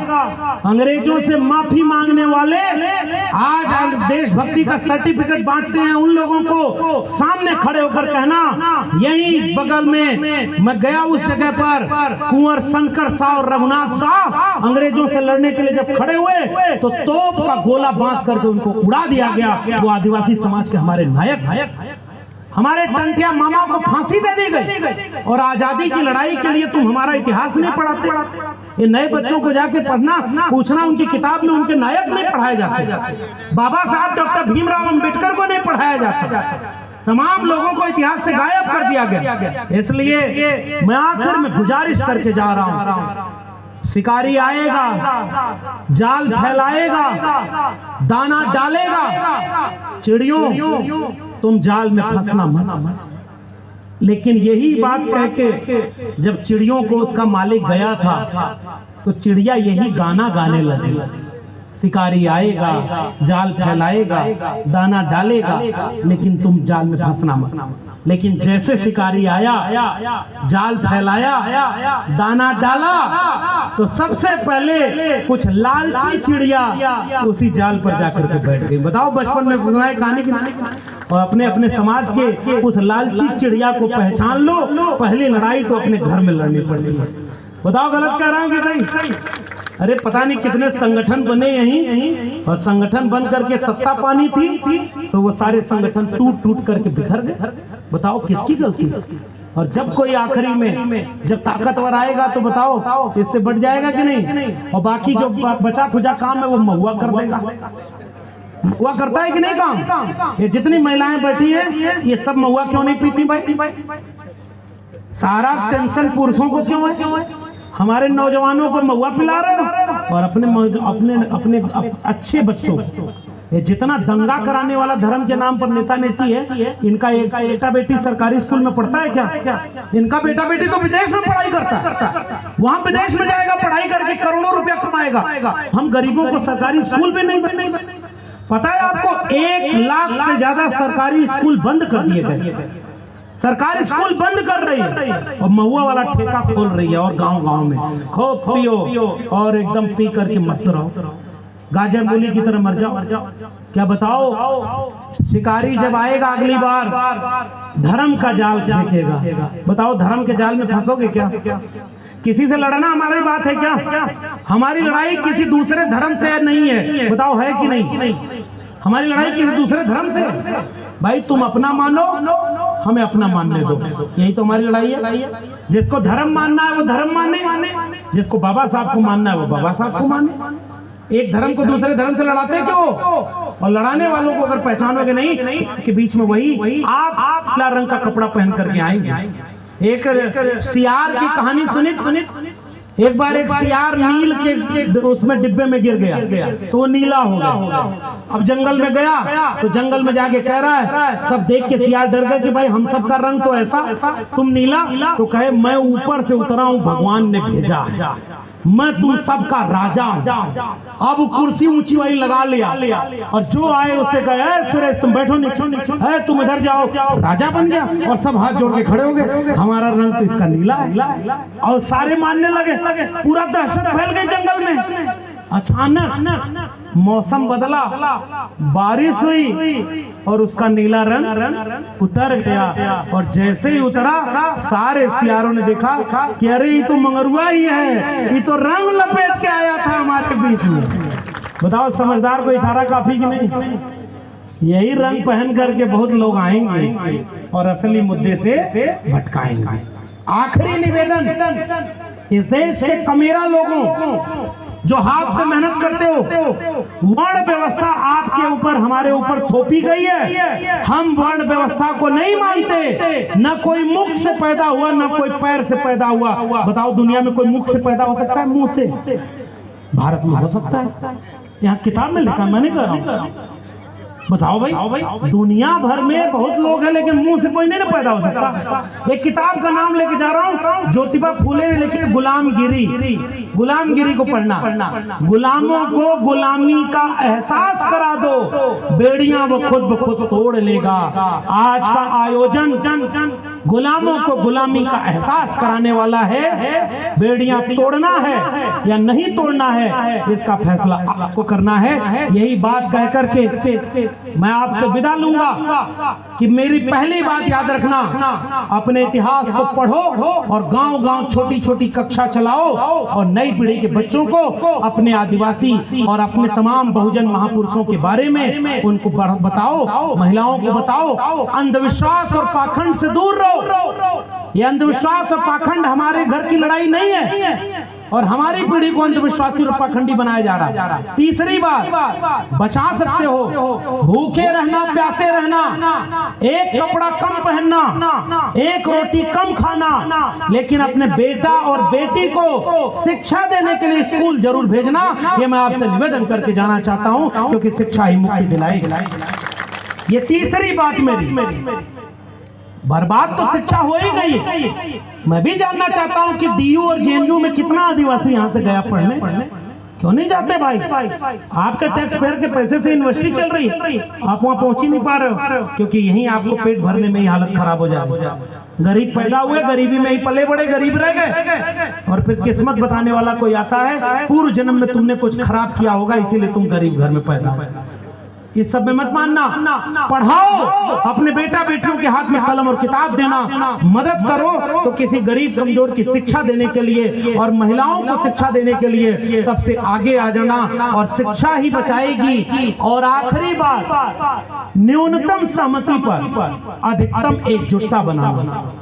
अंग्रेजों से माफी मांगने वाले आज देशभक्ति का सर्टिफिकेट बांटते हैं उन लोगों को। सामने खड़े होकर कहना, यही बगल में मैं गया उस जगह पर, कुंवर शंकर शाह और रघुनाथ शाह अंग्रेजों से लड़ने के लिए जब खड़े हुए तो तोप का गोला बांध करके उनको उड़ा दिया गया। वो आदिवासी समाज के हमारे नायक, हमारे टंटिया मामा को फांसी दे दी गई, और आजादी की लड़ाई के लिए तुम हमारा इतिहास नहीं पढ़ाते। ये नए बच्चों को जाके पढ़ना, पूछना, उनकी किताब में उनके नायक नहीं पढ़ाए जाते, बाबा साहब डॉक्टर भीमराव अंबेडकर को नहीं पढ़ाया जाता, तमाम लोगों को इतिहास से गायब कर दिया गया। इसलिए मैं आखिर में गुजारिश करके जा रहा हूं, शिकारी आएगा, जाल फैलाएगा, दाना डालेगा, चिड़ियों तुम जाल में फंसना मत। लेकिन यही बात कह के जब चिड़ियों को उसका मालिक गया था तो चिड़िया यही गाना गाने लगी, शिकारी आएगा, जाल फैलाएगा, दाना डालेगा, लेकिन तुम जाल में फंसना मत। लेकिन जैसे शिकारी आया, जाल फैलाया, दाना डाला, तो सबसे पहले कुछ लालची चिड़िया उसी जाल पर जाकर के बैठ गई। बताओ, बचपन में सुनाए कहानी की, और अपने अपने समाज के उस लालची चिड़िया को पहचान लो। पहली लड़ाई तो अपने घर में लड़नी पड़ती है। बताओ, गलत कह रहा हूं कि नहीं? अरे पता नहीं कितने संगठन बने यहीं, और संगठन बन करके सत्ता पानी थी तो वो सारे संगठन टूट टूट करके बिखर गए। बताओ किसकी गलती? और जब कोई आखिरी में जब ताकतवर आएगा तो बताओ इससे बढ़ जाएगा कि नहीं? और बाकी जो बचा खुचा काम है वो महुआ कर देगा। महुआ करता है कि नहीं काम? ये जितनी महिलाएं बैठी है ये सब महुआ क्यों नहीं पीती भाई? सारा टेंशन पुरुषों को क्यों है? हमारे नौजवानों को महुआ पिला रहे हो, और अपने अच्छे बच्चों को ये जितना दंगा कराने वाला धर्म के नाम पर नेता नेती है, इनका एक बेटा बेटी सरकारी स्कूल में पढ़ता है क्या? इनका बेटा बेटी तो विदेश में पढ़ाई करता है, वहां विदेश में जाएगा, पढ़ाई करके करोड़ों रुपया कमाएगा। हम गरीबों को सरकारी स्कूल में नहीं। पता है आपको, 1 लाख से ज्यादा सरकारी स्कूल बंद कर दिए गए। सरकारी स्कूल बंद कर रही है और महुआ वाला ठेका खोल रही है, और गांव-गांव में खूब पियो और एकदम पी करके मस्त रहो, गाजर मूली की तरह मर जाओ। क्या बताओ, शिकारी जब आएगा अगली बार धर्म का जाल फेंकेगा। बताओ, धर्म के जाल में फंसोगे क्या? किसी से लड़ना हमारी बात है क्या? हमारी लड़ाई किसी दूसरे धर्म से नहीं है। बताओ, है कि नहीं? हमारी लड़ाई किसी दूसरे धर्म से। भाई तुम अपना मानो, हमें अपना मानने दो। यही तो हमारी लड़ाई है। जिसको धर्म मानना है वो धर्म माने, जिसको बाबा साहब को मानना है वो बाबा साहब को माने। एक धर्म को दूसरे धर्म से लड़ाते क्यों? और लड़ाने वालों को अगर पहचानोगे नहीं कि बीच में वही आप लाल रंग का कपड़ा पहन करके आएंगे। एक सियार की कहानी सुनी। एक बार एक सियार नील के उसमें डिब्बे में गिर गया तो वो नीला हो गया। अब जंगल में गया तो जंगल में जाके कह रहा है, सब देख के सियार डर गए कि भाई हम सब का रंग तो ऐसा, तुम नीला। तो कहे मैं ऊपर से उतरा हूं, भगवान ने भेजा, मैं तुम सबका राजा। अब कुर्सी ऊंची वाली लगा लिया और जो आए उससे कहे, सुरेश तुम बैठो, नीचे तुम इधर जाओ, राजा बन गया। और सब हाथ जोड़ के खड़े हो गए, हमारा रंग तो इसका नीला है। और सारे मानने लगे, पूरा दहशत फैल गई जंगल में। अचानक मौसम बदला, बारिश हुई और उसका नीला रंग उतर गया। और जैसे ही उतरा सारे सियारों ने देखा कि अरे ये तो मंगरुआ ही है, ये तो रंग लपेट के आया था हमारे बीच में। बताओ समझदार को इशारा काफी कि नहीं? यही रंग पहन करके बहुत लोग आएंगे और असली मुद्दे से भटकाएंगे। आखिरी निवेदन, इस देश के कमेरा लोगों जो हाथ से मेहनत करते हो, वर्ण व्यवस्था आपके ऊपर, हमारे ऊपर थोपी गई है। हम वर्ण व्यवस्था को नहीं मानते। न कोई मुख से पैदा हुआ, न कोई पैर से पैदा हुआ। बताओ दुनिया में कोई मुख से पैदा हो सकता है? मुंह से भारत में हो सकता है। यहाँ किताब में लिखा, मैं नहीं कह रहा हूँ। बताओ भाई, दुनिया भर में बहुत लोग हैं लेकिन मुंह से कोई नहीं ना पैदा हो सकता। एक किताब का नाम लेके जा रहा हूँ, ज्योतिबा फूले ने लिखी, गुलामगिरी। गुलामगिरी को पढ़ना। गुलामों को गुलामी का एहसास करा दो, बेड़ियां वो खुद ब खुद तोड़ लेगा। आज का आयोजन गुलामों को गुलामी का एहसास कराने वाला है। बेड़ियां तोड़ना है या नहीं तोड़ना है, इसका फैसला आपको करना है। यही बात कह करके मैं आपसे विदा लूंगा कि मेरी पहली बात याद रखना, अपने इतिहास को पढ़ो और गांव-गांव छोटी-छोटी कक्षा चलाओ और नई पीढ़ी के बच्चों को अपने आदिवासी और अपने तमाम बहुजन महापुरुषों के बारे में उनको बताओ, महिलाओं को बताओ। अंधविश्वास और पाखंड से दूर रहो। ये अंधविश्वास और पाखंड हमारे घर की लड़ाई नहीं है और हमारी पीढ़ी को अंधविश्वासी और पाखंडी बनाया जा रहा है। तीसरी बात, बचा सकते हो, भूखे रहना, प्यासे रहना, एक कपड़ा कम पहनना, एक रोटी कम खाना, लेकिन अपने बेटा और बेटी को शिक्षा देने के लिए स्कूल जरूर भेजना। ये मैं आपसे निवेदन करके जाना चाहता हूं, क्योंकि शिक्षा ही मुक्ति दिलाएगी। ये तीसरी बात मेरी। बर्बाद तो शिक्षा हो ही गई। मैं भी जानना चाहता हूं कि डीयू और जेएनयू में कितना आदिवासी यहां से गया पढ़ने? क्यों नहीं जाते भाई? आपके टैक्स पेयर के पैसे से यूनिवर्सिटी चल रही है, आप वहां पहुंच ही नहीं पा रहे हो, क्योंकि यहीं आपको पेट भरने में ही हालत खराब हो जाए। गरीब पैदा हुए, गरीबी में ही पले बड़े, गरीब रह गए और फिर किस्मत बताने वाला कोई आता है, पूर्व जन्म में तुमने कुछ खराब किया होगा इसीलिए तुम गरीब घर में पैदा हुए। इस सब में मत मानना। पढ़ाओ, अपने बेटा बेटियों के हाथ में कलम और किताब देना, मदद करो तो किसी गरीब कमजोर की शिक्षा देने के लिए और महिलाओं को शिक्षा देने के लिए सबसे आगे आ जाना, और शिक्षा ही बचाएगी। और आखिरी बात, न्यूनतम सहमति पर अधिकतम एकजुटता बनाना।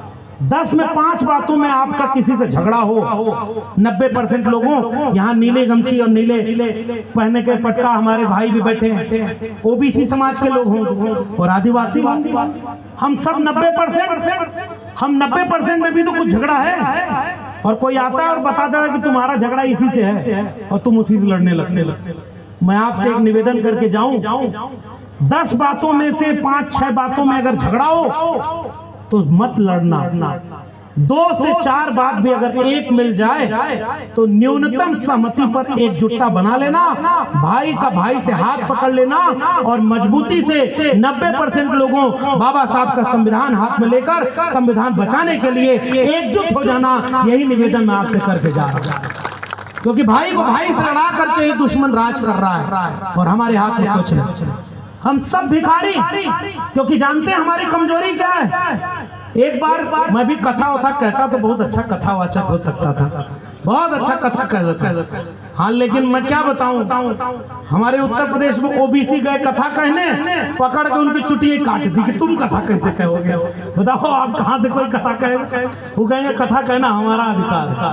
10 में 5 बातों में आपका किसी से झगड़ा हो, 90% लोगों, यहाँ नीले गमछी और नीले पहने के पटका हमारे भाई भी बैठे हैं, ओबीसी समाज के लोग हों और आदिवासी, हम सब 90% में भी तो कुछ झगड़ा है। और कोई आता है और बताता है कि तुम्हारा झगड़ा इसी से है और तुम उसी से लड़ने लगते। मैं आपसे एक निवेदन करके जाऊं, 10 बातों में से 5-6 बातों में अगर झगड़ा हो तो मत लड़ना। 2 से 4 बात भी अगर एक मिल जाए तो न्यूनतम सहमति पर एकजुटता बना लेना, भाई का भाई से हाथ पकड़ लेना और मजबूती से 90% लोगों बाबा साहब का संविधान हाथ में लेकर संविधान बचाने के लिए एकजुट हो जाना। यही निवेदन मैं आपसे करके जा रहा हूं, क्योंकि भाई को भाई से लड़ा करके ही दुश्मन राज कर रहा है और हमारे हाथ में कुछ नहीं। हम सब भिखारी, क्योंकि जानते हैं हमारी कमजोरी क्या है। एक बार मैं भी कथा वथा कहता तो बहुत अच्छा कथा वाचक हो सकता था, बहुत अच्छा कथा कहता। हाँ लेकिन मैं क्या बताऊं, हमारे उत्तर प्रदेश में ओबीसी गए कथा कहने, पकड़ के उनकी चुटिया काट दी कि तुम कथा कैसे कहोगे, बताओ आप कहाँ से कोई कथा कहे। वो कहेंगे कथा कहना हमारा अधिकार है।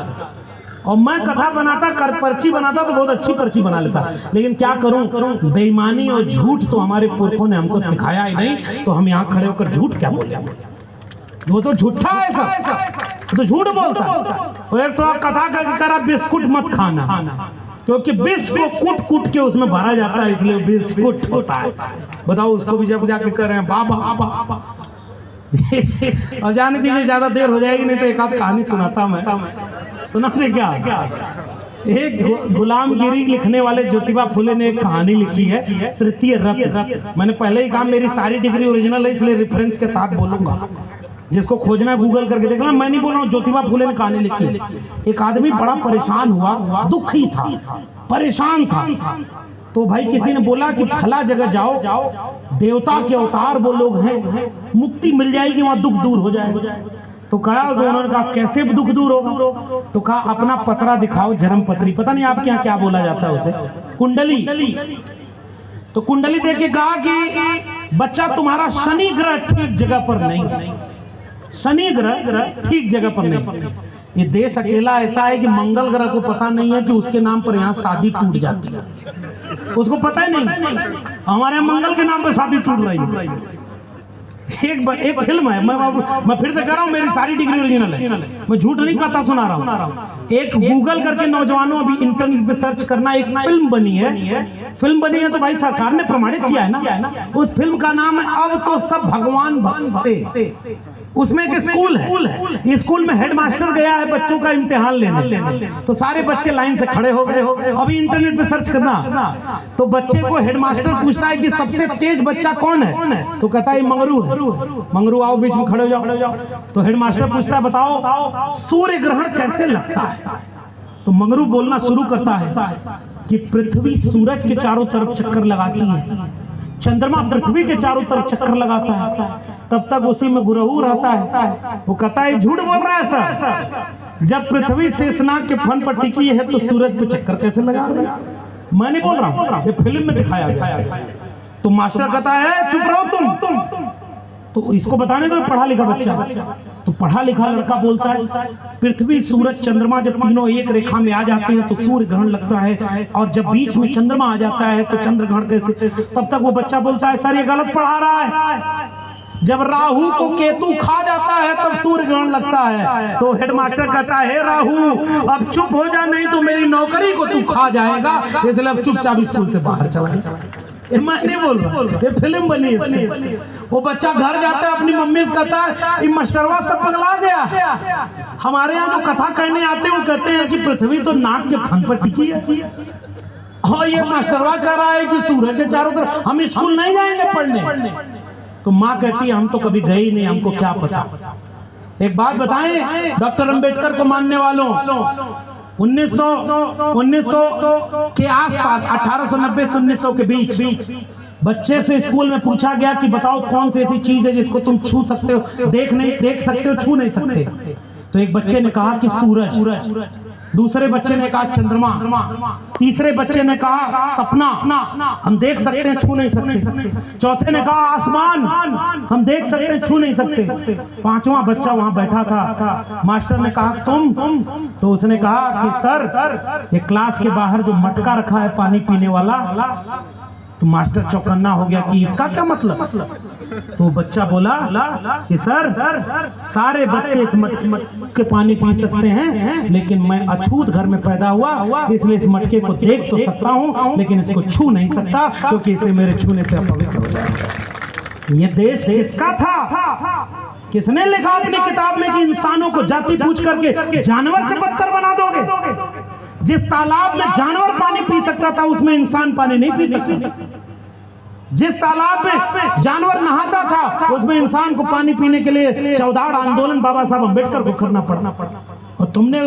और मैं कथा बनाता कर पर्ची बनाता तो बहुत अच्छी पर्ची बना लेता, लेकिन क्या करूं, बेईमानी और झूठ तो हमारे पुरखों ने हमको सिखाया ही नहीं, तो हम यहाँ खड़े होकर झूठ क्या बोले। वो तो झूठा है सब, तो झूठ बोलता है। एक तो कथा करा बिस्कुट मत खाना, क्योंकि बिस्क को कूट कूट के उसमें भरा जाता है, इसलिए बिस्कुट होता है। बताओ उसको भी जब जाके कर रहे हैं बाबा बाबा। और जाने दीजिए ज्यादा देर हो जाएगी, नहीं तो एक आध कहानी सुनाता मैं, सुनाते क्या। एक गुलामगिरी लिखने वाले ज्योतिबा फुले ने एक कहानी लिखी है, तृतीय रत्न। मैंने पहले ही कहा मेरी सारी डिग्री ओरिजिनल है, इसलिए रेफरेंस के साथ बोलूंगा, जिसको खोजना है गूगल करके देखना। मैं नहीं बोल रहा हूँ, ज्योतिबा फुले ने कहानी लिखी है। एक आदमी बड़ा परेशान हुआ, दुखी था, परेशान था, तो भाई किसी ने बोला कि फला जगह जाओ, देवता के अवतार वो लोग हैं, मुक्ति मिल जाएगी, वहां दुख दूर हो जाएगा। तो कहा, तो उन्होंने कहा कैसे दुख दूर होगा। तो कहा अपना पतरा दिखाओ, जन्म पत्री, पता नहीं आपके यहाँ क्या बोला जाता है उसे, कुंडली। तो कुंडली देख के कहा कि बच्चा तुम्हारा शनि ग्रह ठीक जगह पर नहीं, शनि ग्रह ठीक जगह पर नहीं। ये देश अकेला ऐसा है कि मंगल ग्रह को पता नहीं है कि उसके नाम पर यहाँ शादी टूट जाती है, उसको पता ही नहीं। हमारे मंगल के नाम पर शादी टूट रही है। एक फिल्म है, मैं फिर से कह रहा हूँ, मेरी सारी डिग्री ओरिजिनल है, मैं झूठ नहीं कहता, सुना रहा हूँ। एक गूगल करके नौजवानों अभी इंटरनेट पे सर्च करना, एक फिल्म बनी है तो भाई सरकार ने प्रमाणित किया है ना। उस फिल्म का नाम है अब तो सब भगवान भक्ते। उसमें एक स्कूल है, स्कूल में हेडमास्टर गया है बच्चों का इम्तिहान लेने, तो सारे बच्चे लाइन से खड़े हो गए। अभी इंटरनेट पे सर्च करना, तो बच्चे को हेडमास्टर पूछता है कि सबसे तेज बच्चा कौन है, तो कहता है मंगरू है। मंगरू आओ बीच में खड़े हो जाओ। तो हेडमास्टर पूछता है बताओ सूर्य ग्रहण कैसे लगता है। तो मंगरू बोलना शुरू करता है कि पृथ्वी सूरज के चारों तरफ चक्कर लगाती है, चंद्रमा पृथ्वी के चारों तरफ चक्कर लगाता है, तब तक उसी में गुरहू रहता है। वो कहता है झूठ बोल रहा है सर, जब पृथ्वी शेषनाग के फन पर टिकी है तो सूरज पे चक्कर कैसे लगा रहा है। मैं नहीं बोल रहा हूँ, ये फिल्म में दिखाया गया। तो मास्टर कहता है चुप रहो तुम, तो इसको बताने दो पढ़ा लिखा बच्चा। तो पढ़ा लिखा लड़का बोलता है पृथ्वी सूरज चंद्रमा जब तीनों एक रेखा में आ जाते हैं तो सूर्य ग्रहण लगता है, और जब बीच में चंद्रमा आ जाता है तो चंद्र ग्रहण कैसे। तब तक वो बच्चा बोलता है सर ये गलत पढ़ा रहा है, जब राहु को केतु खा जाता है तब सूर्य ग्रहण लगता है। तो हेडमास्टर कहता है राहु अब चुप हो जा, नहीं तो मेरी नौकरी को तू खा जाएगा, इसलिए अब चुपचाप स्कूल से बाहर चला। मैं नहीं बोल रहा, ये फिल्म बनी है। वो बच्चा घर जाता है अपनी मम्मी से कहता है मास्टरवा सब पगला गया, हमारे यहाँ जो कथा कहने आते हैं वो कहते हैं कि पृथ्वी तो नाक के फन पर टिकी है, और ये मास्टरवा कह रहा है कि सूरज के चारों तरफ, हम स्कूल नहीं जाएंगे पढ़ने। तो माँ कहती है हम तो कभी गए ही नहीं, हमको क्या पता। एक बात बताएं, डॉक्टर अंबेडकर को मानने वालों 1900 के आसपास 1890 से 1900 के बीच बच्चे से स्कूल में पूछा गया कि बताओ कौन सी ऐसी चीज है जिसको तुम छू सकते हो, देख सकते हो, छू नहीं सकते। तो एक बच्चे ने कहा कि सूरज, दूसरे बच्चे ने कहा चंद्रमा, तीसरे बच्चे ने कहा सपना, हम देख सकते हैं छू नहीं सकते, चौथे ने कहा आसमान, हम देख सकते हैं छू नहीं सकते, पांचवा बच्चा वहां बैठा था। मास्टर ने कहा तुम, तो उसने कहा कि सर ये क्लास के बाहर जो मटका रखा है पानी पीने वाला। तो मास्टर चौकन्ना हो गया कि इसका क्या मतलब। तो बच्चा बोला कि सर सारे बच्चे इस मटके के पानी पी सकते हैं, लेकिन मैं अछूत घर में पैदा हुआ, इसलिए इस मटके को देख तो सकता हूं लेकिन इसको छू नहीं सकता, क्योंकि इसे मेरे छूने से अपवित्र हो जाएगा। ये देश किसका था? किसने लिखा अपनी किताब में कि इंसानों को जाति पूछ करके जानवर से बदतर बना दोगे? जिस तालाब में जानवर पानी पी सकता था उसमें इंसान पानी नहीं पी सकता। जिस तालाब में जानवर नहाता था उसमें इंसान को पानी पीने के लिए चौधार आंदोलन बाबा साहब अम्बेडकर को करना पड़ा। और तुमने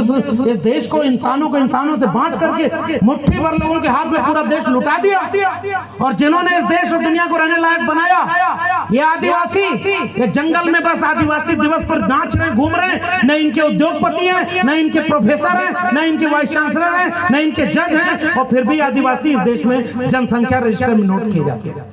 इस देश को इंसानों से बांट करके मुट्ठी भर लोगों के हाथ में पूरा देश लुटा दिया। और जिन्होंने इस देश और दुनिया को रहने लायक बनाया, ये आदिवासी, ये जंगल में बस आदिवासी दिवस पर नाच रहे, घूम रहे, न इनके उद्योगपति हैं, न इनके प्रोफेसर हैं, न इनके वाइस चांसलर हैं, न इनके जज हैं, और फिर भी आदिवासी इस देश में जनसंख्या रजिस्टर में नोट किए जाते हैं।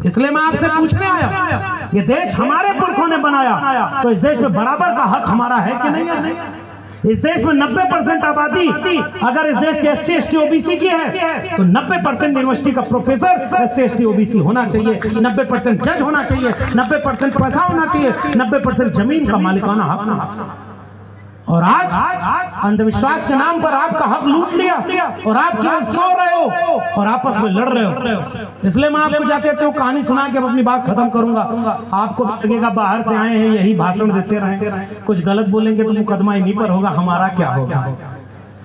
इसलिए मैं आपसे पूछने आया, ये देश हमारे पुरखों ने बनाया, तो इस देश में बराबर का हक हमारा है कि नहीं है? इस देश में 90% आबादी अगर इस देश के SC ST OBC की है, तो 90% यूनिवर्सिटी का प्रोफेसर SC ST OBC होना चाहिए, 90% जज होना चाहिए, 90% पैसा होना चाहिए, 90% जमीन का मालिकाना हक होना चाहिए। और आज अंधविश्वास के नाम पर आपका हक लूट लिया और आप केवल सो रहे हो और आपस में लड़ रहे हो। इसलिए मैं आपको जाते थे कहानी सुना के अपनी बात खत्म करूंगा। आपको लगेगा बाहर से आए हैं, यही भाषण देते रहे, कुछ गलत बोलेंगे तो मुकदमा इन्हीं पर होगा, हमारा क्या होगा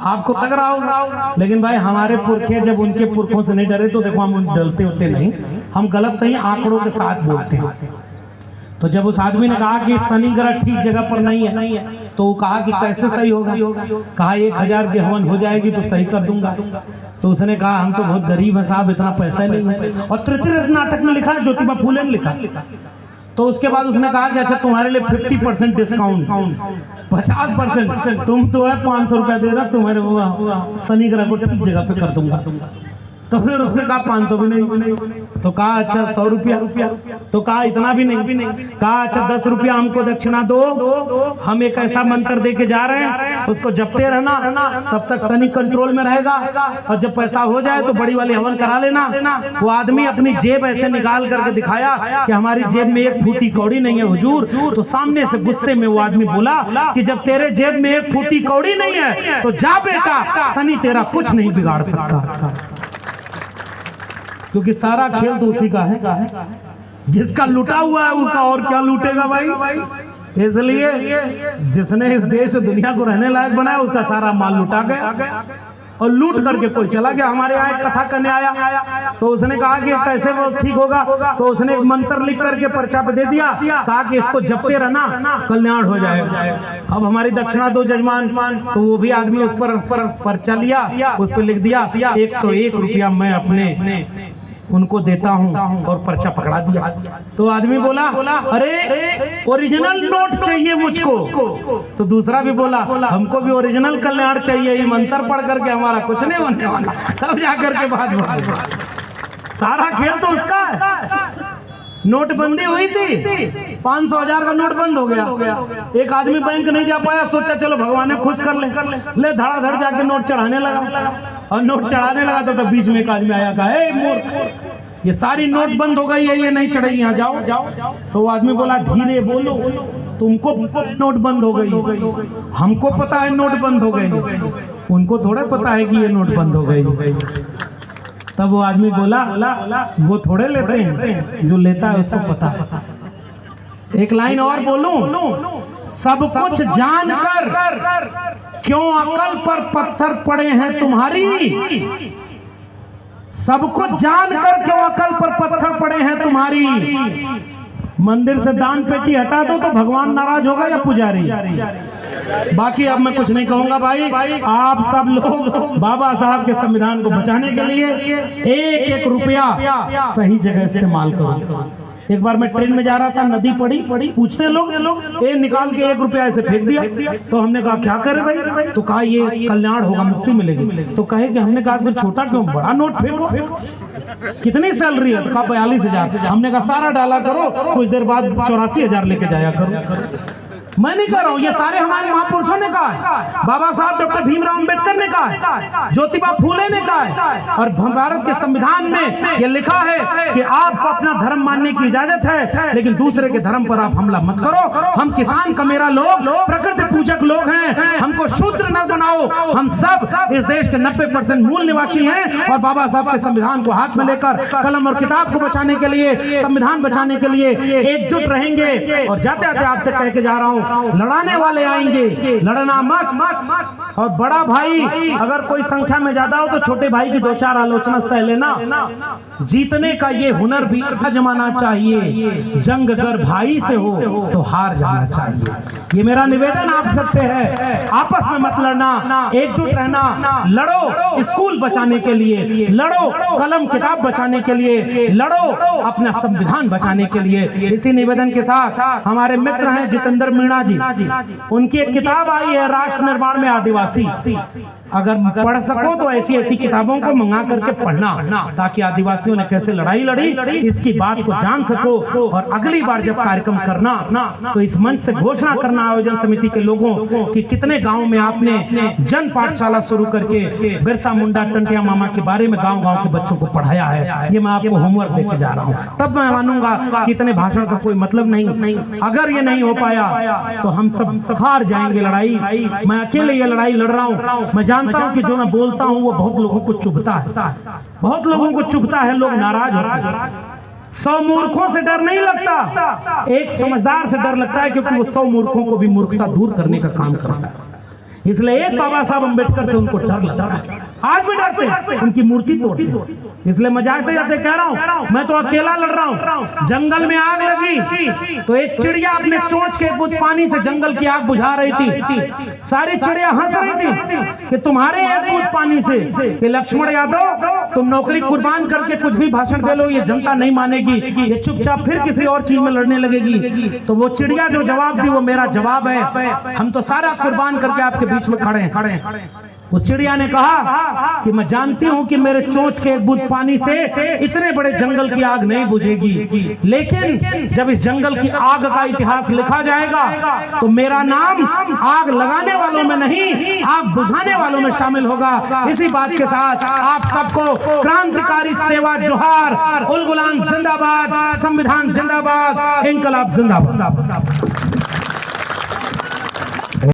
आपको लग रहा होगा। लेकिन भाई हमारे पुरखे जब उनके पुरखों से नहीं डरे तो देखो हम डरते होते नहीं, हम गलत नहीं आंकड़ों के साथ बोलते हैं। तो जब उस आदमी ने कहा कि शनि ग्रह ठीक जगह पर नहीं है, तो वो कहा कि कैसे सही होगा? कहा 1000 गेहूं हो जाएगी तो सही कर दूंगा। तो उसने कहा हम तो बहुत गरीब है साहब, इतना पैसा नहीं है। और तृतीय नाटक में लिखा है, ज्योतिबा फूले ने लिखा। तो उसके बाद उसने कहा कि अच्छा तुम्हारे लिए 50% डिस्काउंट, 50%, तुम तो है 500 रुपया दे रहा, तुम्हारे शनि ग्रह को ठीक जगह पे कर दूंगा। तो फिर उसने कहा 500 भी नहीं। तो कहा अच्छा 100 रुपया। तो कहा इतना भी नहीं। कहा अच्छा 10 रुपया हमको दक्षिणा दो, हम एक ऐसा मंत्र दे के जा रहे हैं, उसको जपते रहना, तब तक शनि कंट्रोल में रहेगा, और जब पैसा हो जाए तो बड़ी वाली हवन करा लेना। वो आदमी अपनी जेब ऐसे निकाल करके दिखाया कि हमारी जेब में 1 फूटी कौड़ी नहीं है हुजूर। तो सामने से गुस्से में वो आदमी बोला कि जब तेरे जेब में 1 फूटी कौड़ी नहीं है तो जा बेटा, शनि तेरा कुछ नहीं बिगाड़ सकता। क्योंकि सारा खेल तो उसी का है, जिसका लुटा हुआ है उसका और क्या लूटेगा भाई। इसलिए जिसने इस देश और दुनिया को रहने लायक बनाया उसका सारा माल लुटा गया और लूट करके कोई चला गया। हमारे यहाँ एक कथा करने आया तो उसने कहा कि कैसे वो ठीक होगा, तो उसने एक मंत्र लिख करके पर्चा पे दे दिया, कहा कि इसको जपते रहना कल्याण हो जाएगा। अब हमारी दक्षिणा दो जजमान, तो वो भी आदमी उस पर पर्चा लिया, उस पर लिख दिया 101 रुपया मैं अपने उनको देता हूं, और पर्चा पकड़ा दिया। तो आदमी बोला अरे ओरिजिनल नोट चाहिए मुझको। तो दूसरा भी बोला हमको भी ओरिजिनल कल्याण चाहिए, ये मंत्र पढ़ करके हमारा कुछ नहीं बनने वाला। तब जाकर के बात सारा खेल तो उसका है। नोटबंदी हुई थी, 500,000 का नोट बंद हो गया। एक आदमी बैंक नहीं जा पाया, सोचा चलो भगवान ने खुश कर ले धड़ाधड़ जाके नोट चढ़ाने लगा। और नोट चढ़ाने लगा तो बीच में एक आदमी आया, कहा ये सारी नोट बंद हो गई है, ये नहीं चढ़ेगी, यहाँ जाओ। तो वो आदमी बोला धीरे बोलो, तुमको नोट बंद हो गई, हमको पता है नोट बंद हो गई, उनको थोड़ा पता है कि ये नोट बंद हो गई। तब वो आदमी बोला वो थोड़े लेते हैं, जो लेता है उसको पता है। एक लाइन और बोलूं, सब कुछ जानकर क्यों अकल पर पत्थर पड़े हैं तुम्हारी, सब कुछ जानकर क्यों अकल पर पत्थर पड़े हैं तुम्हारी। मंदिर से दान पेटी हटा दो तो भगवान नाराज होगा या पुजारी। बाकी अब मैं कुछ नहीं कहूंगा भाई, आप सब लोग बाबा साहब के संविधान को बचाने के लिए एक एक रुपया सही जगह इस्तेमाल करो। एक बार मैं ट्रेन में जा रहा था, नदी पड़ी, पूछते लोग ये निकाल के 1 रुपया ऐसे फेंक दिया। तो हमने कहा क्या करे भाई, तो कहा ये कल्याण होगा, मुक्ति मिलेगी। तो कहे कि हमने कहा छोटा क्यों, बड़ा नोट फेंको। कितनी सैलरी है? तो कहा 42,000। हमने कहा सारा डाला करो, कुछ देर बाद 84,000 लेके जाया करो। मैं नहीं कह रहा हूँ, ये सारे हमारे महापुरुषों ने कहा है, बाबा साहब डॉक्टर भीमराव अंबेडकर ने कहा है, ज्योतिबा फूले ने कहा है, और भारत के संविधान में ये लिखा है कि आपको अपना धर्म मानने की इजाजत है, लेकिन दूसरे के धर्म पर आप हमला मत करो। हम किसान का मेरा लोग, प्रकृति पूजक लोग हैं, हमको शूद्र न बनाओ। हम सब इस देश के 90% मूल निवासी हैं और बाबा साहब के संविधान को हाथ में लेकर कलम और किताब को बचाने के लिए, संविधान बचाने के लिए एकजुट रहेंगे। और जाते जाते आपसे कह के जा रहा हूं, लड़ाने वाले आएंगे, लड़ना मत। और बड़ा भाई अगर कोई संख्या में ज्यादा हो तो छोटे भाई की 2-4 आलोचना सह लेना। जीतने का ये हुनर भी आजमाना चाहिए। जंग अगर भाई से हो तो हार जाना चाहिए। ये मेरा निवेदन आप सबसे है। आपस में मत लड़ना, एकजुट रहना। लड़ो स्कूल बचाने के लिए, लड़ो कलम किताब बचाने के लिए, लड़ो अपना संविधान बचाने के लिए। इसी निवेदन के साथ हमारे मित्र हैं जितेंद्र मीणा जी, उनकी एक किताब आई है राष्ट्र निर्माण में आदिवासी। अगर पढ़ सको तो ऐसी ऐसी किताबों को मंगा करके पढ़ना, ताकि आदिवासियों ने कैसे लड़ाई लड़ी इसकी बात को जान सको। और अगली बार जब कार्यक्रम करना तो इस मंच से घोषणा करना आयोजन समिति के लोगों कि कितने गांव में आपने जन पाठशाला शुरू करके बिरसा मुंडा टंटिया मामा के बारे में गांव-गांव के बच्चों को पढ़ाया है। ये मैं आपको होमवर्क देके जा रहा हूँ। तब मैं मानूंगा कि इतने भाषण का कोई मतलब नहीं। अगर ये नहीं हो पाया तो हम सब हार जाएंगे लड़ाई। मैं अकेले ये लड़ाई लड़ रहा हूँ। मैं जानता हूं कि जो मैं बोलता हूं वो बहुत लोगों को चुभता है, बहुत लोगों को चुभता है, लोग नाराज होते हैं। 100 मूर्खों से डर नहीं लगता, एक समझदार से डर लगता है, क्योंकि वो 100 मूर्खों को भी मूर्खता दूर करने का काम करता है। इसलिए एक बाबा साहब अम्बेडकर से उनको डर लगता है, आज भी डरते, उनकी मूर्ति तोड़ते। इसलिए मैं जाते जाते कह रहा हूं, मैं तो अकेला लड़ रहा हूं। जंगल में आग लगी तो एक चिड़िया अपने चोंच के बूंद पानी से जंगल की आग बुझा रही थी। सारी चिड़िया हंस रही थी कि तुम्हारे एक बूंद पानी से, कि लक्ष्मण यादव तुम नौकरी कुर्बान करके कुछ भी भाषण दे लो, ये जनता नहीं मानेगी, ये चुपचाप फिर किसी और चीज में लड़ने लगेगी। तो वो चिड़िया जो जवाब दी वो मेरा जवाब है। हम तो सारा कुर्बान करके आपके बीच में खड़े हैं। उस चिड़िया ने कहा कि मैं जानती हूं कि मेरे चोंच के एक बूंद पानी से इतने बड़े जंगल की आग नहीं बुझेगी, लेकिन जब इस जंगल की आग का इतिहास लिखा जाएगा तो मेरा नाम आग लगाने वालों में नहीं, आग बुझाने वालों में शामिल होगा। इसी बात के साथ आप सबको क्रांतिकारी सेवा जोहार, उल गुलाम जिंदाबाद, संविधान जिंदाबाद, इनकलाब जिंदाबाद।